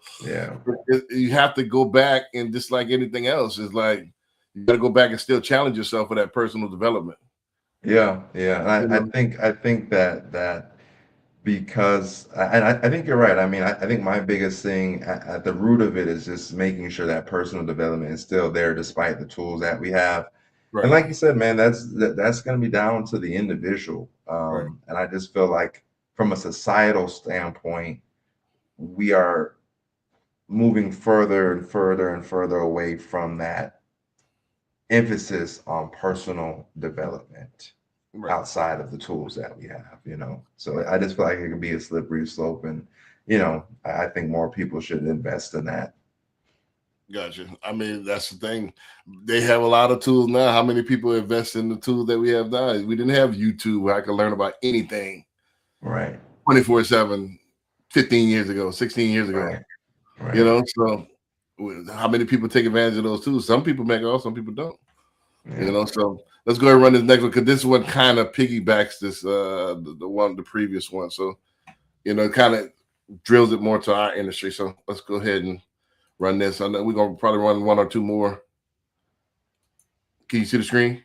you have to go back, and just like anything else, is like you got to go back and still challenge yourself for that personal development. Yeah. And I think that because I think you're right. I mean, I think my biggest thing at the root of it is just making sure that personal development is still there despite the tools that we have. Right. And like you said, man, that's going to be down to the individual. And I just feel like from a societal standpoint, we are moving further and further and further away from that emphasis on personal development outside of the tools that we have, So I just feel like it can be a slippery slope, and I think more people should invest in that. Gotcha. I mean, that's the thing. They have a lot of tools now. How many people invest in the tools that we have now? We didn't have YouTube where I could learn about anything. Right. 24/7, 15 years ago, 16 years ago. Right. So how many people take advantage of those tools? Some people make it off, some people don't. So let's go ahead and run this next one, because this one kind of piggybacks this the previous one. So it kind of drills it more to our industry. So let's go ahead and run this. I know we're gonna probably run one or two more. Can you see the screen?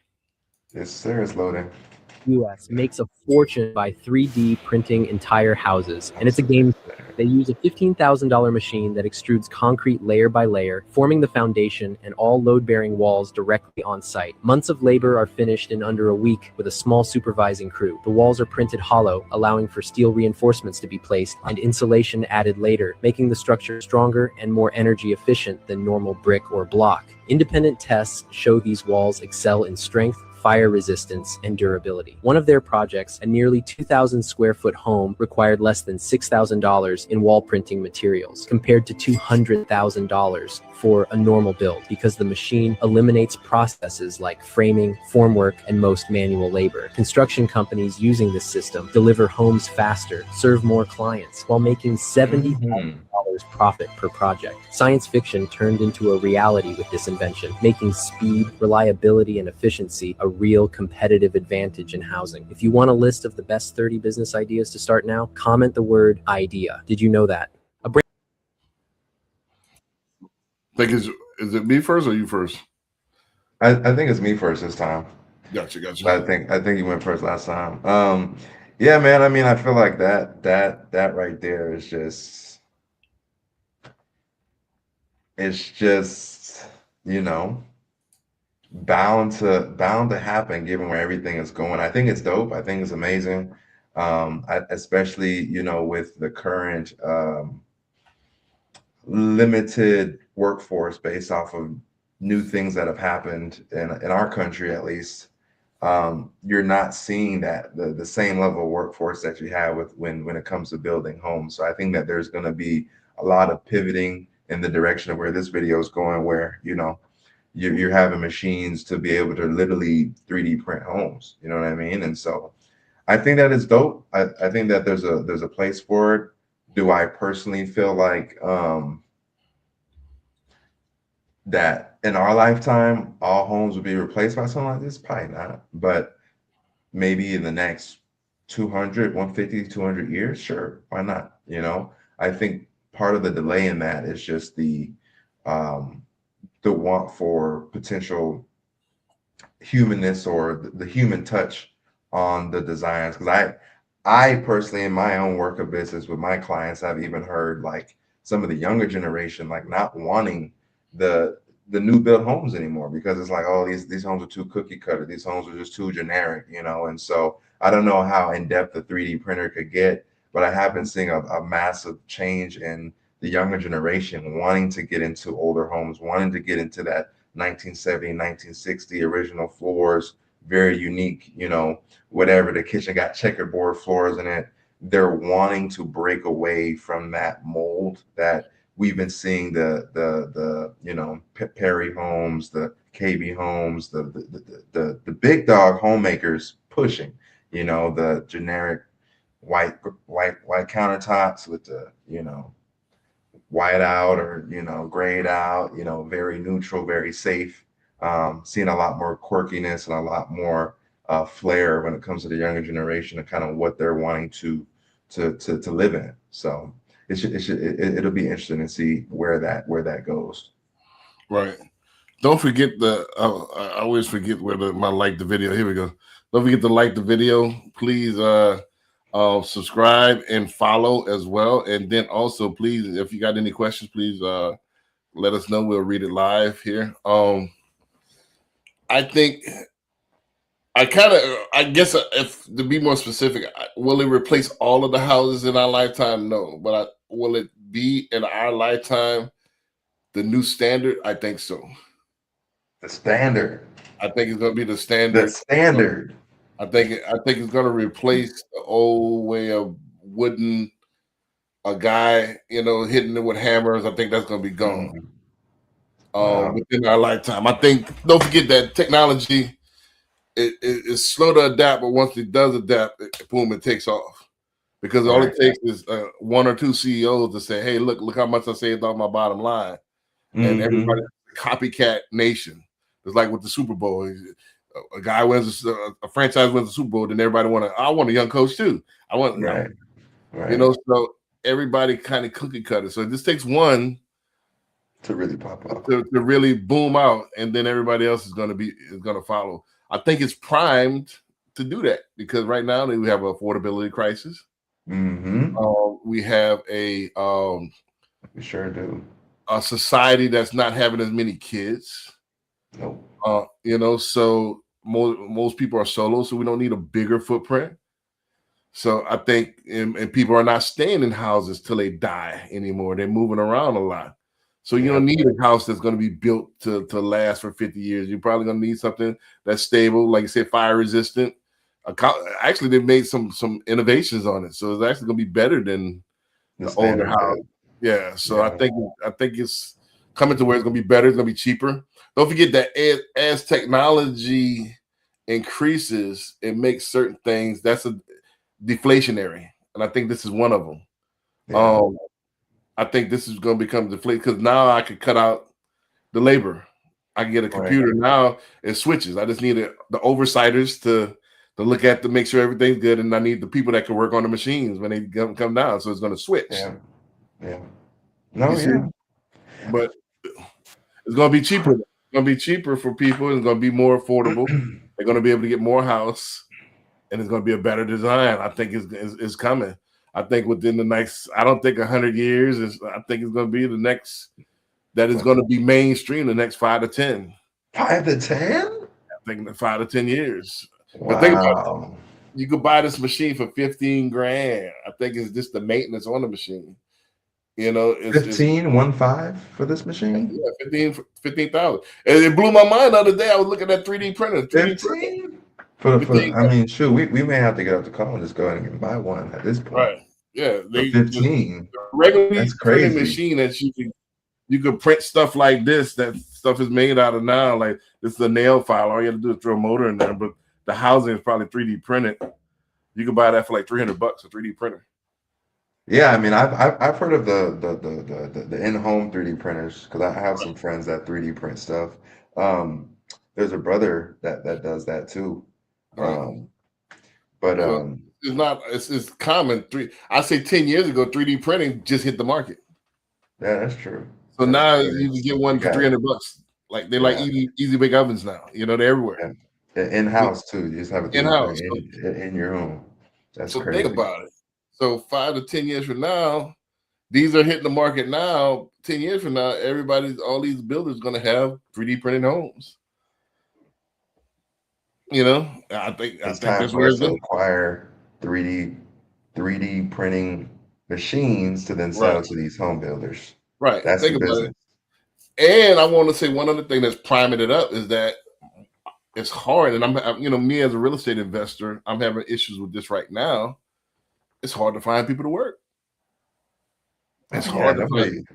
Yes, sir. It's loading. US makes a fortune by 3D printing entire houses, and it's a game. They use a $15,000 machine that extrudes concrete layer by layer, forming the foundation and all load-bearing walls directly on site. Months of labor are finished in under a week with a small supervising crew. The walls are printed hollow, allowing for steel reinforcements to be placed and insulation added later, making the structure stronger and more energy efficient than normal brick or block. Independent tests show these walls excel in strength, fire resistance, and durability. One of their projects, a nearly 2,000 square foot home, required less than $6,000 in wall printing materials, compared to $200,000 for a normal build, because the machine eliminates processes like framing, formwork, and most manual labor. Construction companies using this system deliver homes faster, serve more clients, while making $70,000 profit per project. Science fiction turned into a reality with this invention, making speed, reliability, and efficiency a real competitive advantage in housing. If you want a list of the best 30 business ideas to start now, comment the word idea. Did you know that? Is it me first or you first? I think it's me first this time. Gotcha. I think you went first last time. Yeah, man. I mean, I feel like that right there is just, it's just, bound to happen given where everything is going. I think it's dope. I think it's amazing. Especially, with the current limited workforce based off of new things that have happened in our country, at least. You're not seeing that the same level of workforce that you have with when it comes to building homes. So I think that there's going to be a lot of pivoting in the direction of where this video is going, where you're having machines to be able to literally 3D print homes. You know what I mean? And so I think that is dope. I think that there's a place for it. Do I personally feel like that in our lifetime all homes would be replaced by something like this? Probably not. But maybe in the next 200, 150, 200 years, sure, why not? I think part of the delay in that is just the want for potential humanness or the human touch on the designs. Because I personally, in my own work of business with my clients, I've even heard like some of the younger generation like not wanting the new build homes anymore, because it's like, oh, these homes are too cookie cutter, these homes are just too generic, and so I don't know how in depth a 3D printer could get, but I have been seeing a massive change in the younger generation wanting to get into older homes, wanting to get into that 1970, 1960 original floors, very unique, whatever. The kitchen got checkerboard floors in it. They're wanting to break away from that mold that we've been seeing the Perry homes, the KB homes, the big dog homemakers pushing, the generic white countertops with the, you know, white out or, you know, grayed out, you know, very neutral, very safe. Seeing a lot more quirkiness and a lot more flair when it comes to the younger generation and kind of what they're wanting to live in. So it'll be interesting to see where that goes. Right. Don't forget I always forget where my like the video. Here we go. Don't forget to like the video. Please subscribe and follow as well. And then also, please, if you got any questions, please let us know. We'll read it live here. I think I guess if to be more specific, will it replace all of the houses in our lifetime? No, but will it be in our lifetime the new standard? I think so. The standard. I think it's going to be the standard. The standard. I think it's going to replace the old way of a guy, you know, hitting it with hammers. I think that's going to be gone within our lifetime. I think, don't forget that technology is slow to adapt, but once it does adapt, boom, it takes off. Because all it takes is one or two CEOs to say, "Hey, look how much I saved off my bottom line," and everybody's a copycat nation. It's like with the Super Bowl. A guy wins a franchise wins the Super Bowl, then everybody I want a young coach too. I want you know, so everybody kind of cookie cutter. So this takes one to really pop up, to really boom out, and then everybody else is going to follow. I think it's primed to do that because right now we have an affordability crisis. We have we sure do a society that's not having as many kids. Nope. You know, so most people are solo, so we don't need a bigger footprint. So I think, and people are not staying in houses till they die anymore. They're moving around a lot. So you don't need a house that's going to be built to last for 50 years. You're probably going to need something that's stable, like you said, fire resistant. Actually, they've made some innovations on it, so it's actually going to be better than the older house. Yeah, so I think it's coming to where it's going to be better. It's going to be cheaper. Don't forget that as technology increases, it makes certain things that's a deflationary, and I think this is one of them. Yeah. I think this is going to become deflated because now I can cut out the labor. I can get a computer now. It switches. I just need the oversighters to look at to make sure everything's good, and I need the people that can work on the machines when they come down. So it's going to switch. Yeah. No, yeah. But it's going to be cheaper. It's going to be cheaper for people. It's going to be more affordable. They're going to be able to get more house, and it's going to be a better design. I think it's coming. I think within the next, I don't think 100 years. I think it's going to be the next that is going to be mainstream the next 5 to 10. 5 to 10? I think 5 to 10 years. Wow. But think about it. You could buy this machine for $15,000. I think it's just the maintenance on the machine. You know, it's 15 for this machine. Yeah, 15,000. And it blew my mind the other day. I was looking at 3D printers. 15? I mean, shoot, we may have to get up the call and just go ahead and buy one at this point. Right. Yeah. They 15. Regular printing machine that you could print stuff like this. That stuff is made out of now. Like this is a nail file. All you have to do is throw a motor in there. But the housing is probably 3D printed. You can buy that for like $300 a 3D printer. Yeah, I mean, I've heard of the in-home 3D printers because I have some friends that 3D print stuff. There's a brother that does that too. It's common. I say 10 years ago, 3D printing just hit the market. Yeah, that's true. So now you can get one for $300. Like they're like easy bake ovens now. You know, they're everywhere. Yeah. In-house too. You just have it in-house in your home. That's so crazy. Think about it. So 5 to 10 years from now, these are hitting the market now. 10 years from now, all these builders going to have 3D printed homes. You know, I think that's where it's going to acquire 3D printing machines to then sell to these home builders. Right. That's the business. And I want to say one other thing that's priming it up is that it's hard. And I'm me as a real estate investor, I'm having issues with this right now. It's hard to find people to work. It's hard to find.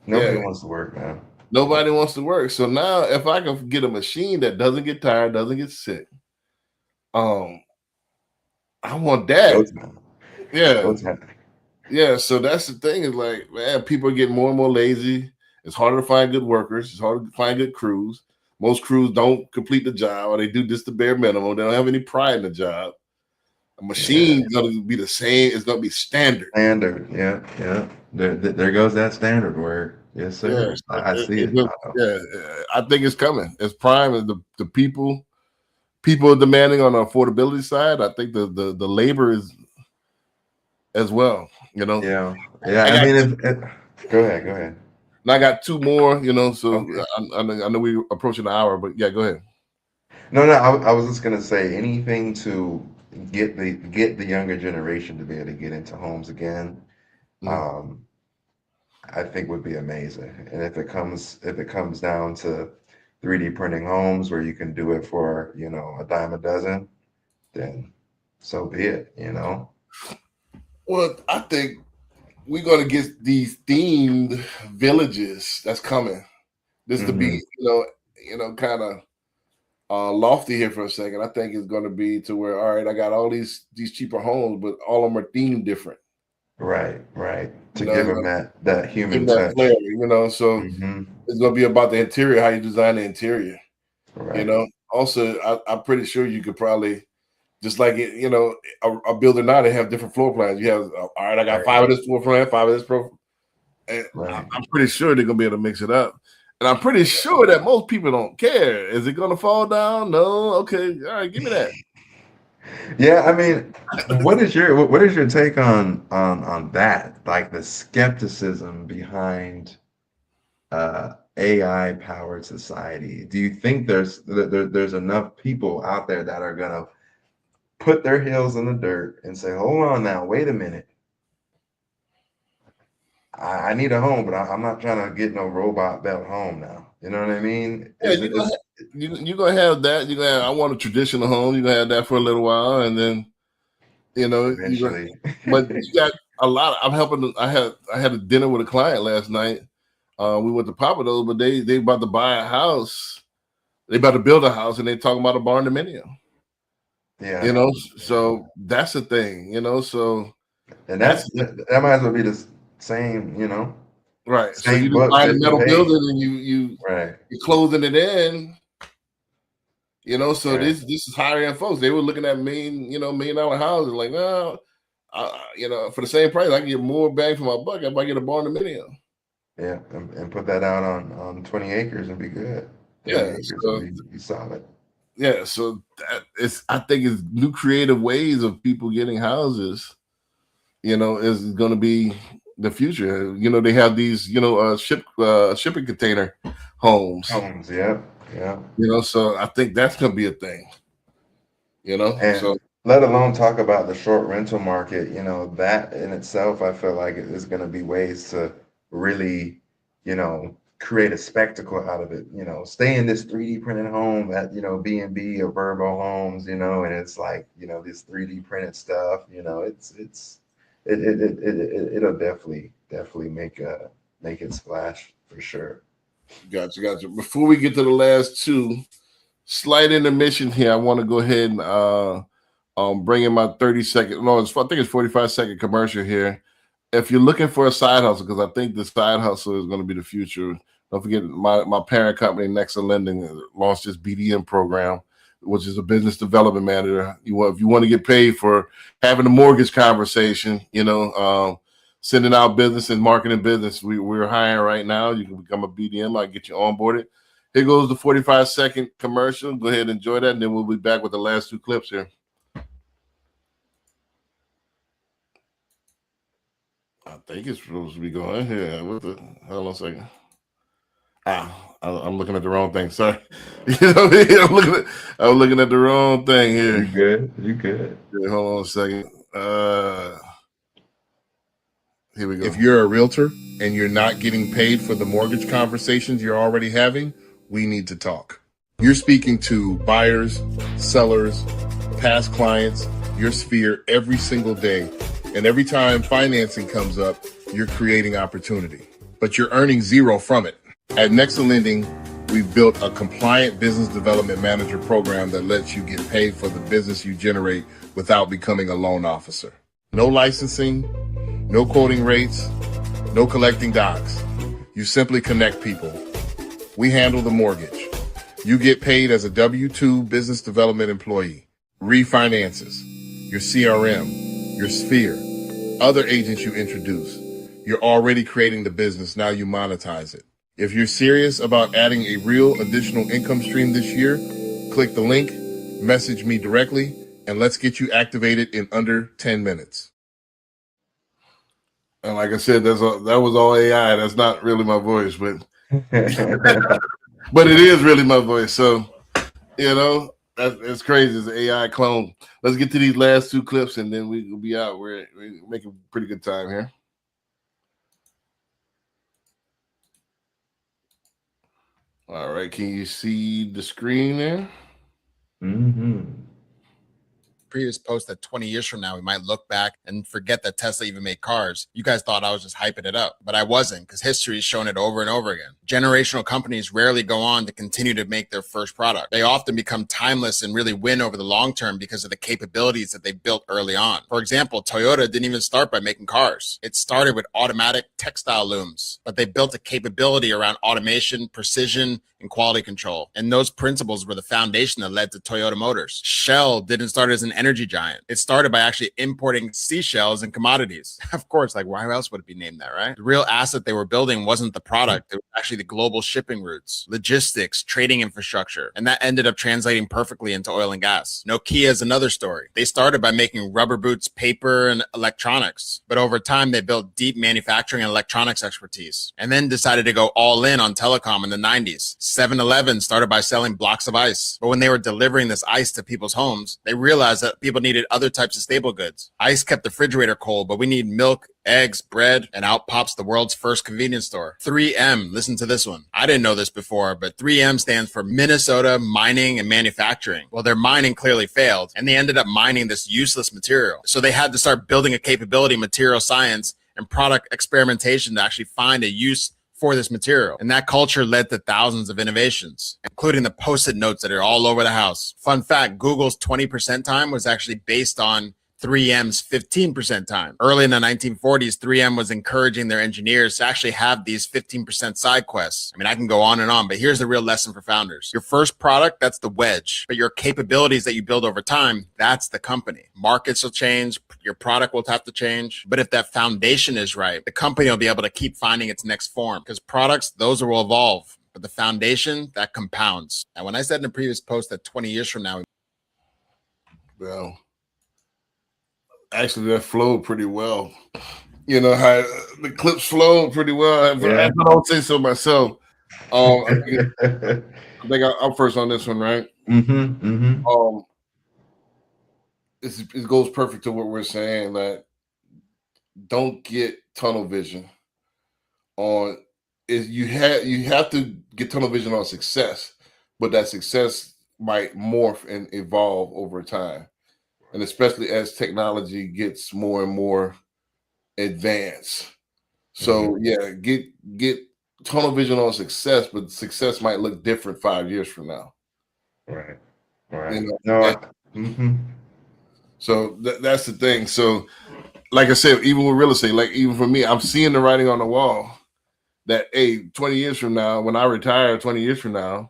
Nobody wants to work, man. Nobody wants to work. So now if I can get a machine that doesn't get tired, doesn't get sick, I want that. Yeah. What's happening? Yeah. So that's the thing is like, man, people are getting more and more lazy. It's harder to find good workers. It's harder to find good crews. Most crews don't complete the job, or they do just the bare minimum. They don't have any pride in the job. A machine is going to be the same. It's going to be standard. Standard. Yeah. There goes that standard word. Yes, Yeah, sir. I see it. yeah. I think it's coming. It's prime. And the people are demanding on the affordability side. I think the labor is as well. You know. Yeah. I mean, go ahead. And I got two more. You know. So Okay. I know we're approaching the hour, but yeah, go ahead. No. I was just gonna say anything to get the younger generation to be able to get into homes again. Um, I think would be amazing. And if it comes down to 3D printing homes where you can do it for, a dime a dozen, then so be it, Well, I think we're going to get these themed villages that's coming. This to be, kind of lofty here for a second. I think it's going to be to where, all right, I got all these cheaper homes, but all of them are themed different. Right. To give them that human touch. Flair, so Mhm. it's going to be about the interior, how you design the interior. Right. Also, I'm pretty sure you could probably, just like it, a builder now, they have different floor plans. You have, all right, I got 5 of this floor plan, 5 of this pro. And I'm pretty sure they're going to be able to mix it up. And I'm pretty sure that most people don't care. Is it going to fall down? No. Okay. All right. Give me that. Yeah, I mean, what is your take on that? Like the skepticism behind AI powered society. Do you think there's enough people out there that are gonna put their heels in the dirt and say, "Hold on now, wait a minute. I need a home, but I'm not trying to get no robot built home now." You know what I mean? Yeah, you're gonna have that. You're gonna have, I want a traditional home. You're gonna have that for a little while, and then Eventually. but you got a lot. I'm helping. I had a dinner with a client last night. We went to Papados, but they about to buy a house. They about to build a house, and they talking about a barn dominium. Yeah. So that's the thing. So And that might as well be the same, right. So same you just book, buy a different metal page. building, and you're closing it in. So Right. this is higher end folks. They were looking at $1 million houses, like, no, for the same price, I can get more bang for my buck if I get a barn dominium. Yeah, and put that out on 20 acres and be good. 20 Yeah, acres so, and be solid. yeah. So I think it's new creative ways of people getting houses. Is going to be the future. They have these, shipping container homes. Yeah. So I think that's going to be a thing. And so let alone talk about the short rental market, that in itself, I feel like is going to be ways to really, create a spectacle out of it. Stay in this 3D printed home at, B&B or Verbo Homes, and it's like, this 3D printed stuff, it'll definitely make it splash for sure. Gotcha. Before we get to the last two, slight intermission here. I want to go ahead and bring in my 30-second. No, I think it's 45-second commercial here. If you're looking for a side hustle, because I think the side hustle is going to be the future. Don't forget my parent company, Nexa Lending, launched this BDM program, which is a business development manager. If you want to get paid for having a mortgage conversation, sending out business and marketing business, we're hiring right now. You can become a BDM. I'll get you onboarded. Here goes the 45-second commercial. Go ahead and enjoy that, and then we'll be back with the last two clips here. I think it's supposed to be going here. Hold on a second. I'm looking at the wrong thing. Sorry. I'm looking at the wrong thing here. You good. Yeah, hold on a second. Here we go. If you're a realtor and you're not getting paid for the mortgage conversations you're already having, we need to talk. You're speaking to buyers, sellers, past clients, your sphere every single day. And every time financing comes up, you're creating opportunity, but you're earning zero from it. At Nexa Lending, we've built a compliant business development manager program that lets you get paid for the business you generate without becoming a loan officer. No licensing, no quoting rates, no collecting docs. You simply connect people. We handle the mortgage. You get paid as a W-2 business development employee. Refinances, your CRM, your Sphere, other agents you introduce. You're already creating the business, now you monetize it. If you're serious about adding a real additional income stream this year, click the link, message me directly, and let's get you activated in under 10 minutes. And like I said, that was all AI. That's not really my voice, but but it is really my voice. So, it's crazy. It's an AI clone. Let's get to these last two clips, and then we'll be out. We're making pretty good time here. All right. Can you see the screen there? Mm-hmm. Previous post that 20 years from now, we might look back and forget that Tesla even made cars. You guys thought I was just hyping it up, but I wasn't, because history has shown it over and over again. Generational companies rarely go on to continue to make their first product. They often become timeless and really win over the long term because of the capabilities that they built early on. For example, Toyota didn't even start by making cars. It started with automatic textile looms, but they built a capability around automation, precision, and quality control. And those principles were the foundation that led to Toyota Motors. Shell didn't start as an energy giant. It started by actually importing seashells and commodities. Of course, like why else would it be named that, right? The real asset they were building wasn't the product. It was actually the global shipping routes, logistics, trading infrastructure. And that ended up translating perfectly into oil and gas. Nokia is another story. They started by making rubber boots, paper, and electronics. But over time, they built deep manufacturing and electronics expertise, and then decided to go all in on telecom in the 90s. 7-Eleven started by selling blocks of ice. But when they were delivering this ice to people's homes, they realized that people needed other types of staple goods. Ice kept the refrigerator cold, but we need milk, eggs, bread, and out pops the world's first convenience store. 3M, listen to this one. I didn't know this before, but 3M stands for Minnesota Mining and Manufacturing. Well, their mining clearly failed, and they ended up mining this useless material. So they had to start building a capability in material science and product experimentation to actually find a use for this material. And that culture led to thousands of innovations, including the Post-it notes that are all over the house. Fun fact, Google's 20% time was actually based on 3M's 15% time. Early in the 1940s, 3M was encouraging their engineers to actually have these 15% side quests. I mean, I can go on, but here's the real lesson for founders. Your first product, that's the wedge, but your capabilities that you build over time, that's the company. Markets will change, your product will have to change, but if that foundation is right, the company will be able to keep finding its next form, because products, those will evolve, but the foundation, that compounds. And when I said in a previous post that 20 years from now, Well, actually, that flowed pretty well. You know how the clips flow pretty well. Yeah. I don't say so myself. I think I'm first on this one, right? It goes perfect to what we're saying, that don't get tunnel vision on. You have to get tunnel vision on success, but that success might morph and evolve over time. And especially as technology gets more and more advanced. So yeah, get tunnel vision on success, but success might look different 5 years from now. Right. You know? So that's the thing. So like I said, even with real estate, like even for me, I'm seeing the writing on the wall that 20 years from now, when I retire 20 years from now,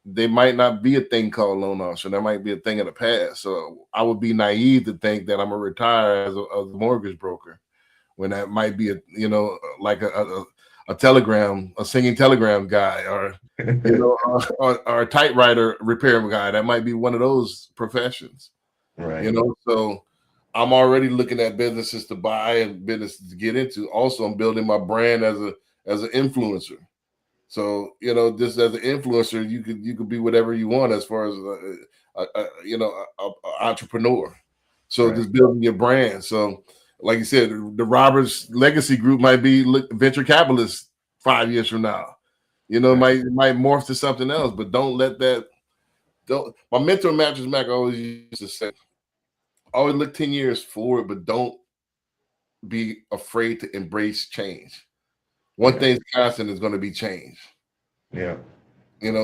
there might not be a thing called loan officer. There might be a thing in the past. So I would be naive to think that I'm gonna retire as a mortgage broker, when that might be like a telegram, a singing telegram guy, or or a typewriter repair guy. That might be one of those professions. Right. So I'm already looking at businesses to buy and businesses to get into. Also, I'm building my brand as an influencer. So, just as an influencer, you could be whatever you want as far as a entrepreneur. So just building your brand. So, like you said, the Roberts Legacy Group might be venture capitalists 5 years from now. Might morph to something else. But don't let that. My mentor, Mattress Mac, always used to say, always look 10 years forward, but don't be afraid to embrace change. One thing's constant is going to be change. Yeah.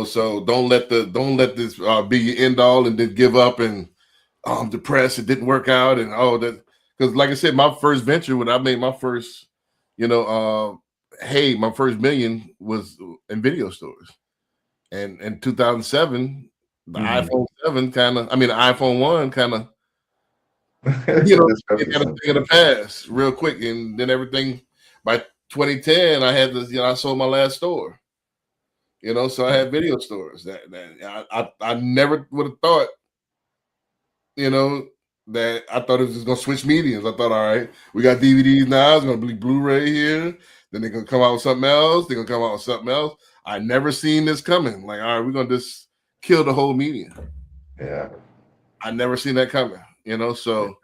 So don't let this be your end all and then give up and I'm depressed, it didn't work out, and that, because like I said, my first venture when I made my first, my first million was in video stores. And in 2007, the iPhone 7 the iPhone 1 kind of, it got a thing of the past real quick. And then everything by 2010, I had this, I sold my last store. So I had video stores that I never would have thought, that I thought it was just gonna switch mediums. I thought, all right, we got DVDs now, it's gonna be Blu-ray here, then they're gonna come out with something else, they're gonna come out with something else. I never seen this coming. Like, all right, we're gonna just kill the whole medium. Yeah. I never seen that coming, so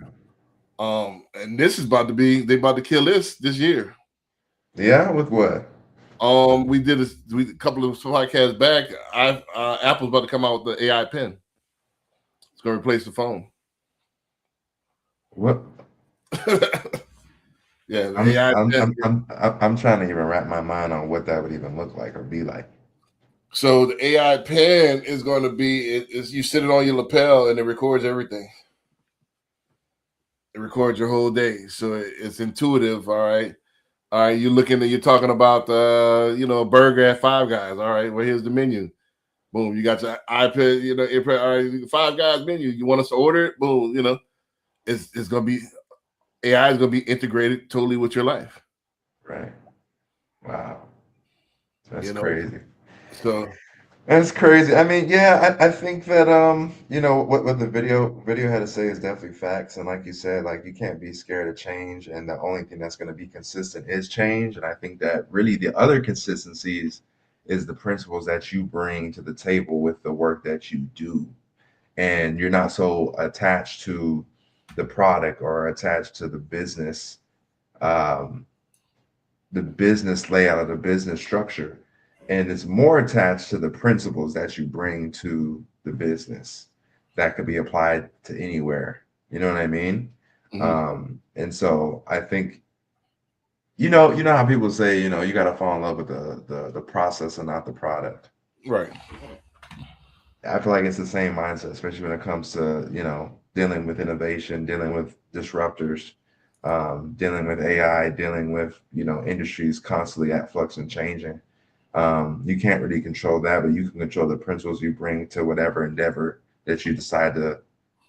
and this is about to kill this year. Yeah, with what? We did a couple of podcasts back. Apple's about to come out with the AI pen. It's gonna replace the phone. What? Yeah, I'm trying to even wrap my mind on what that would even look like or be like. So the AI pen is going to be you sit it on your lapel and it records everything. It records your whole day, so it's intuitive. All right. You're talking about a burger at Five Guys. All right, well here's the menu. Boom, you got your iPad. All right, Five Guys menu. You want us to order it? Boom, it's gonna be AI is gonna be integrated totally with your life. Right. Wow. That's crazy. So that's crazy. I mean, yeah, I think that what the video had to say is definitely facts. And like you said, like you can't be scared of change, and the only thing that's going to be consistent is change. And I think that really the other consistencies is the principles that you bring to the table with the work that you do. And you're not so attached to the product or attached to the business layout or the business structure. And it's more attached to the principles that you bring to the business that could be applied to anywhere. You know what I mean? Mm-hmm. And so I think, you know how people say, you got to fall in love with the process and not the product. Right. I feel like it's the same mindset, especially when it comes to, dealing with innovation, dealing with disruptors, dealing with AI, dealing with, industries constantly at flux and changing. You can't really control that, but you can control the principles you bring to whatever endeavor that you decide to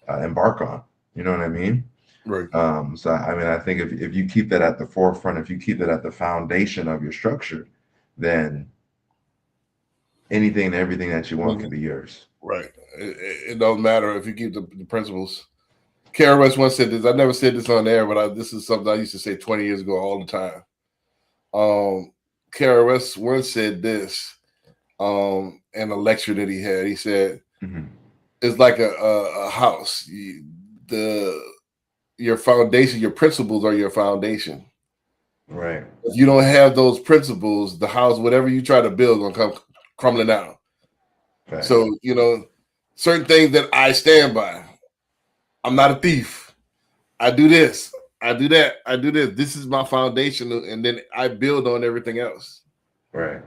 embark on. You know what I mean? Right. So, I mean, I think if you keep that at the forefront, if you keep that at the foundation of your structure, then anything and everything that you want can be yours. Right. It don't matter if you keep the principles. KRS once said this. I never said this on air, but this is something I used to say 20 years ago all the time. KRS once said this in a lecture that he had. He said, it's like a house. Your foundation, your principles are your foundation. Right. If you don't have those principles, the house, whatever you try to build, gonna come crumbling down. Right. So, certain things that I stand by. I'm not a thief. I do this. I do that. I do this. This is my foundation, and then I build on everything else. Right.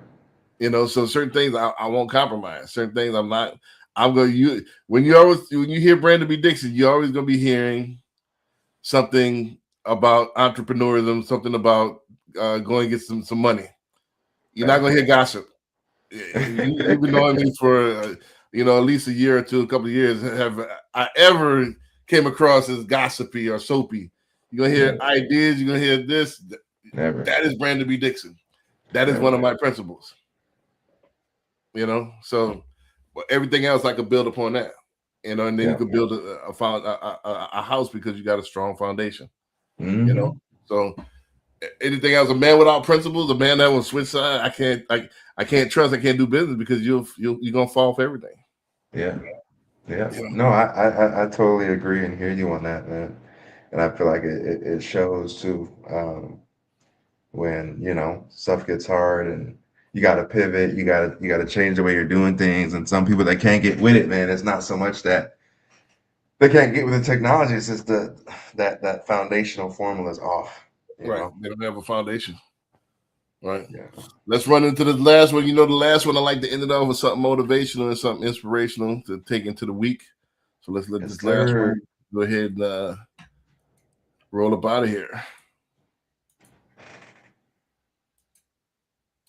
So certain things I won't compromise. Certain things I'm not. I'm going to when you hear Brandon B. Dixon, you're always going to be hearing something about entrepreneurism, something about going to get some money. You're not going to hear gossip. You've been knowing me for at least a year or two, a couple of years. Have I ever came across as gossipy or soapy? You're gonna hear ideas. You're gonna hear this. Never. That is Brandon B. Dixon. That is one of my principles. So everything else I could build upon that. And then you could build a house because you got a strong foundation. Mm-hmm. So anything else, a man without principles, a man that will switch side, I can't trust. I can't do business because you're gonna fall for everything. Yeah. No, I totally agree and hear you on that, man. And I feel like it shows too when stuff gets hard and you got to pivot, you got to change the way you're doing things. And some people that can't get with it, man, it's not so much that they can't get with the technology; it's just that foundational formula is off. Right, they don't have a foundation. Right. Yeah. Let's run into the last one. The last one I like to end it off with something motivational and something inspirational to take into the week. So let's let this last one go ahead and roll up out of here.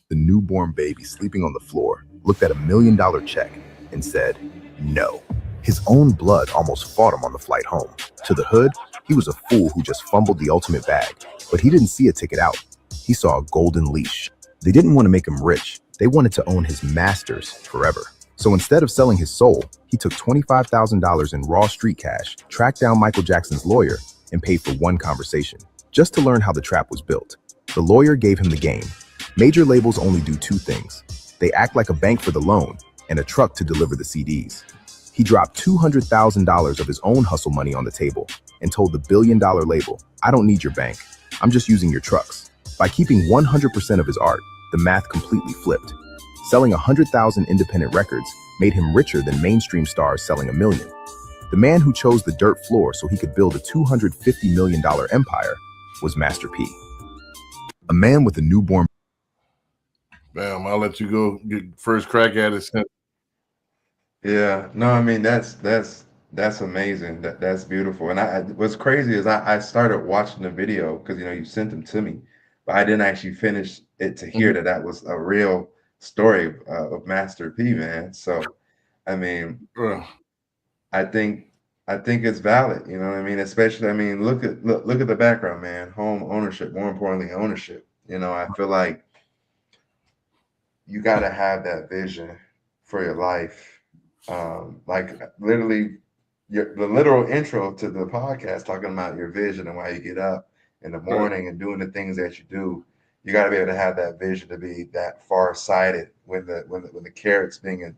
The newborn baby sleeping on the floor looked at $1 million check and said, no. His own blood almost fought him on the flight home. To the hood, he was a fool who just fumbled the ultimate bag, but he didn't see a ticket out. He saw a golden leash. They didn't want to make him rich. They wanted to own his masters forever. So instead of selling his soul, he took $25,000 in raw street cash, tracked down Michael Jackson's lawyer, and paid for one conversation, just to learn how the trap was built. The lawyer gave him the game. Major labels only do two things. They act like a bank for the loan and a truck to deliver the CDs. He dropped $200,000 of his own hustle money on the table and told the billion-dollar label, I don't need your bank. I'm just using your trucks. By keeping 100% of his art, the math completely flipped. Selling 100,000 independent records made him richer than mainstream stars selling 1 million. The man who chose the dirt floor so he could build a $250 million empire was Master P. A man with a newborn. Bam, I'll let you go get first crack at it. Yeah, no, I mean that's amazing. That's beautiful. And what's crazy is I started watching the video because you sent them to me, but I didn't actually finish it to hear that was a real story of Master P, man. So, I mean, I think it's valid. You know what I mean? Especially, I mean, look at the background, man. Home ownership, more importantly, ownership. I feel like you got to have that vision for your life. Like literally the literal intro to the podcast talking about your vision and why you get up in the morning and doing the things that you do. You got to be able to have that vision to be that far sighted when the carrots being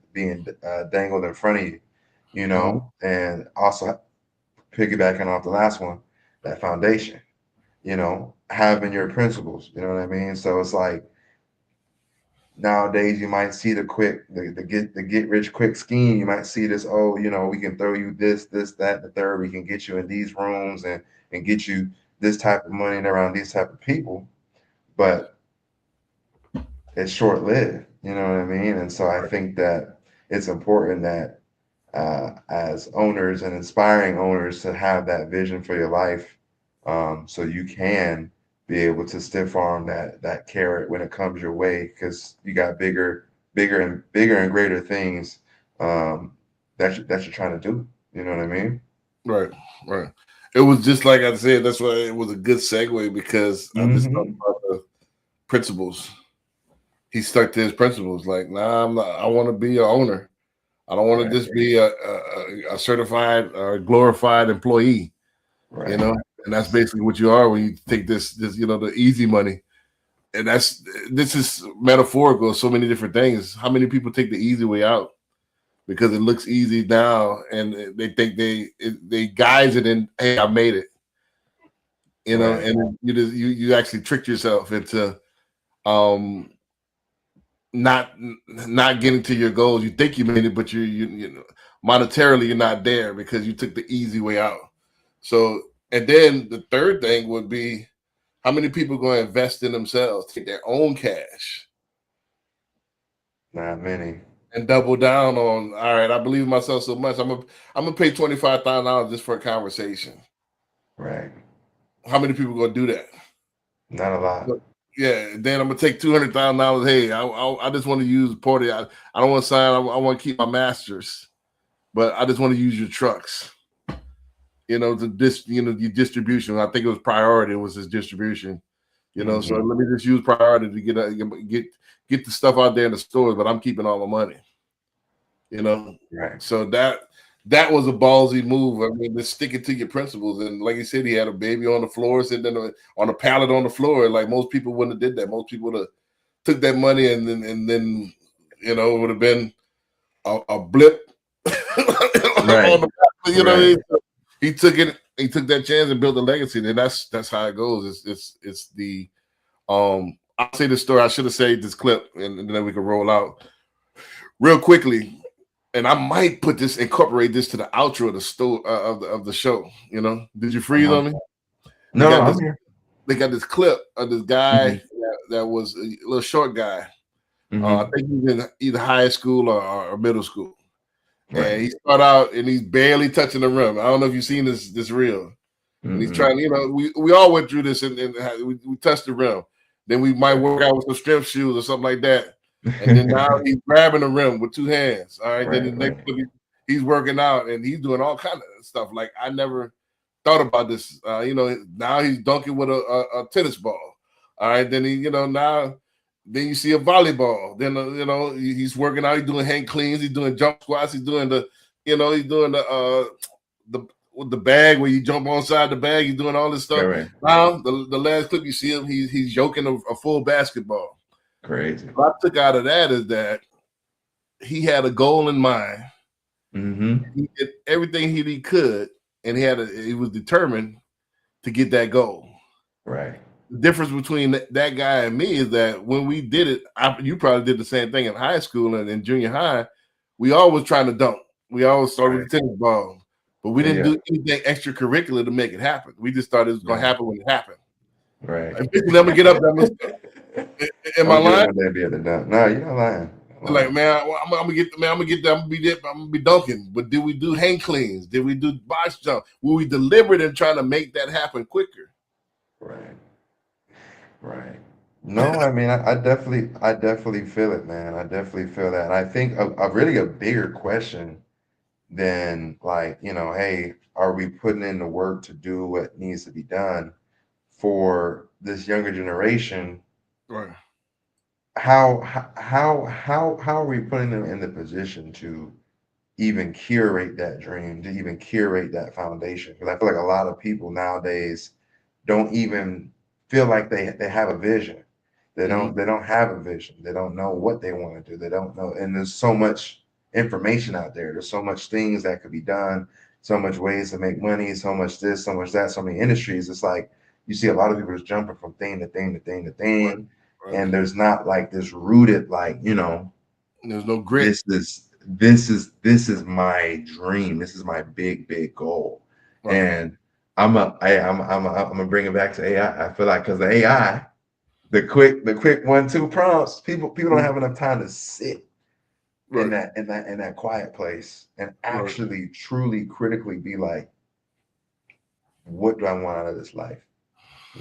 dangled in front of you, and also piggybacking off the last one, that foundation, having your principles, you know what I mean? So it's like, nowadays, you might see the get rich quick scheme. You might see this, we can throw you this, that, the third. We can get you in these rooms and get you this type of money and around these type of people. But it's short lived, you know what I mean? And so I think that it's important that as owners and inspiring owners to have that vision for your life, so you can be able to stiff arm that carrot when it comes your way, because you got bigger and greater things that you're trying to do. You know what I mean? Right. It was just like I said. That's why it was a good segue, because I just talked about the principles. He stuck to his principles. Like, nah, I'm not. I want to be an owner. I don't want to just be a certified or glorified employee. Right. And that's basically what you are when you take this the easy money. And this is metaphorical, so many different things. How many people take the easy way out because it looks easy now, and they think they guise it in, hey, I made it. And you actually tricked yourself into not getting to your goals. You think you made it, but you monetarily you're not there because you took the easy way out. So, and then the third thing would be, how many people going to invest in themselves, take their own cash? Not many. And double down on, all right, I believe in myself so much, I'm gonna pay $25,000 just for a conversation. Right. How many people going to do that? Not a lot. Yeah, then I'm gonna take $200,000. Hey, I just want to use Porty. I don't want to sign. I want to keep my masters, but I just want to use your trucks. Your distribution. I think it was priority. It was his distribution. So let me just use priority to get the stuff out there in the stores, but I'm keeping all my money. Right. So that was a ballsy move. I mean, just sticking to your principles. And like you said, he had a baby on the floor, sitting on a pallet on the floor. Like, most people wouldn't have did that. Most people would have took that money and then it would have been a blip. Right. Right. He took it. He took that chance and built a legacy. And that's how it goes. It's the I'll say the story. I should have saved this clip, and then we can roll out real quickly. And I might incorporate this to the outro of the show. Did you freeze on me? No, I'm here. They got this clip of this guy that was a little short guy. I think he's in either high school or middle school. Right. And he started out and he's barely touching the rim. I don't know if you've seen this reel. And he's trying, you know, we all went through this and we touched the rim. Then we might work out with some strength shoes or something like that. And then now he's grabbing the rim with two hands. All right. Then the next he's working out and he's doing all kind of stuff. Like I never thought about this. You know, now he's dunking with a tennis ball. All right. Then he, you know, now then you see a volleyball. Then you know, he's working out, he's doing hand cleans, he's doing jump squats, he's doing the, you know, he's doing the with the bag where you jump on side the bag, he's doing all this stuff. Right. Now the last clip you see him, he's yoking a full basketball. Crazy. What I took out of that is that he had a goal in mind. He did everything he could, and he was determined to get that goal. Right. The difference between that guy and me is that when we did it, you probably did the same thing in high school and in junior high. We always trying to dunk. We always started with the tennis ball. But we didn't do anything extracurricular to make it happen. We just thought it was going to happen when it happened. Right. And people never get up there. Am I lying? No, you're not lying. Like, man, I'm gonna be dunking. But did we do hang cleans? Did we do box jump? Were we deliberate in trying to make that happen quicker? Right. Right. No, I mean, I definitely feel it, man. I definitely feel that. And I think a really a bigger question than like, you know, hey, are we putting in the work to do what needs to be done for this younger generation? Right. How are we putting them in the position to even curate that dream, to even curate that foundation? Because I feel like a lot of people nowadays don't even feel like they have a vision. They don't have a vision. They don't know what they want to do. They don't know. And there's so much information out there. There's so much things that could be done, so much ways to make money, so much this, so much that, so many industries. It's like you see a lot of people just jumping from thing to thing to thing to thing. Right. And there's not like this rooted, like, you know, there's no grit. This is my dream. This is my big goal. Right. And I'm gonna bring it back to AI. I feel like because the AI, the quick 1-2 prompts, people don't have enough time to sit in that quiet place and actually truly critically be like, what do I want out of this life?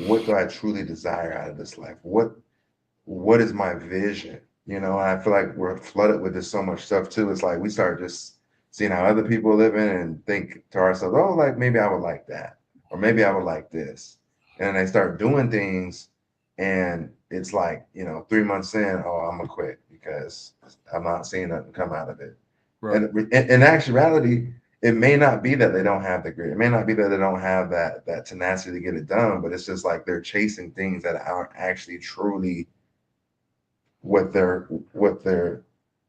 What do I truly desire out of this life? What is my vision? You know, and I feel like we're flooded with this so much stuff too. It's like we start just seeing how other people are living and think to ourselves, oh, like maybe I would like that, or maybe I would like this. And then they start doing things, and it's like, you know, 3 months in, oh, I'm gonna quit because I'm not seeing nothing come out of it. Right. And in actuality, it may not be that they don't have the grit. It may not be that they don't have that tenacity to get it done, but it's just like they're chasing things that aren't actually truly what their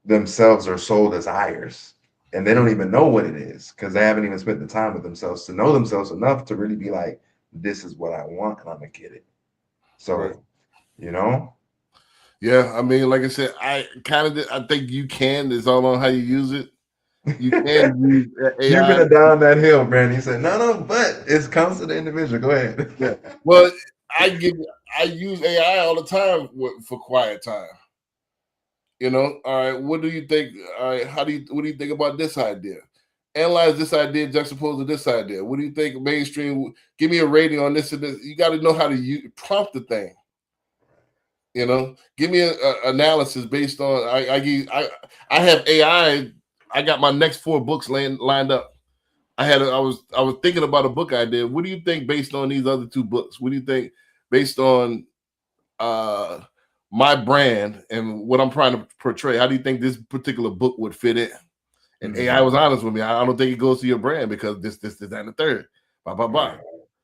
themselves or soul desires. And they don't even know what it is because they haven't even spent the time with themselves to know themselves enough to really be like, this is what I want and I'm gonna get it. So, you know? Yeah, I mean, like I said, I think you can. It's all on how you use it. You can use AI. You've been down that hill, Brandon. He said, no, but it comes to the individual. Go ahead. Yeah. Well, I use AI all the time for quiet time. You know, all right, what do you think? All right, what do you think about this idea? Analyze this idea juxtaposed to this idea. What do you think mainstream? Give me a rating on this and this. You got to know how to prompt the thing. You know, give me an analysis based on I have AI. I got my next 4 books lined up. I was thinking about a book idea. What do you think based on these other 2 books? What do you think based on my brand and what I'm trying to portray? How do you think this particular book would fit in? And AI was honest with me. I don't think it goes to your brand because this, and the third. Blah, blah, blah.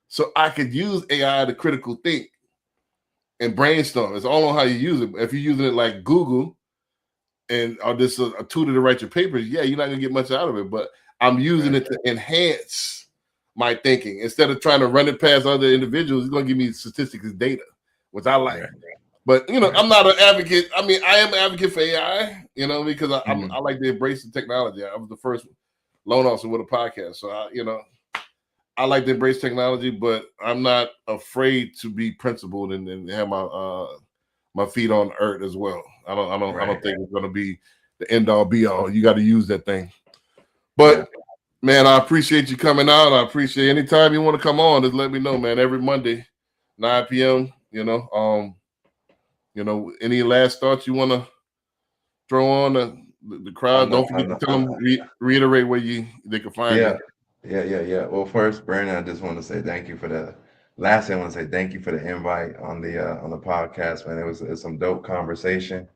So I could use AI to critical think and brainstorm. It's all on how you use it. If you're using it like Google or this a tutor to write your papers, yeah, you're not gonna get much out of it. But I'm using it to enhance my thinking instead of trying to run it past other individuals. It's gonna give me statistics and data, which I like. But you know, I'm not an advocate. I mean, I am an advocate for AI, you know, because I like to embrace the technology. I was the first loan officer with a podcast, so I like to embrace technology, but I'm not afraid to be principled and have my feet on earth as well. I don't think it's going to be the end all be all. You got to use that thing. But Man, I appreciate you coming out. I appreciate anytime you want to come on, just let me know, man. Every Monday, 9 p.m. Any last thoughts you want to throw on the crowd? Don't forget to tell them, reiterate where they can find you. Yeah. Well, first, Brandon, I just want to say thank you for the last thing. I want to say thank you for the invite on the podcast, man. It was some dope conversation.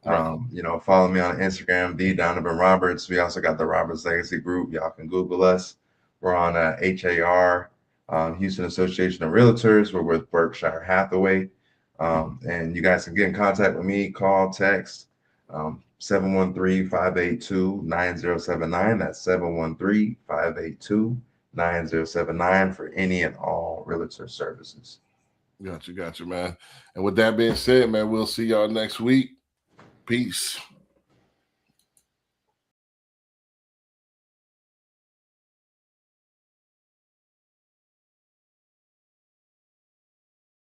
Right. Follow me on Instagram, the Donovan Roberts. We also got the Roberts Legacy Group. Y'all can Google us. We're on HAR, Houston Association of Realtors. We're with Berkshire Hathaway. And you guys can get in contact with me, call, text, 713-582-9079. That's 713-582-9079 for any and all realtor services. Got you, man. And with that being said, man, we'll see y'all next week. Peace.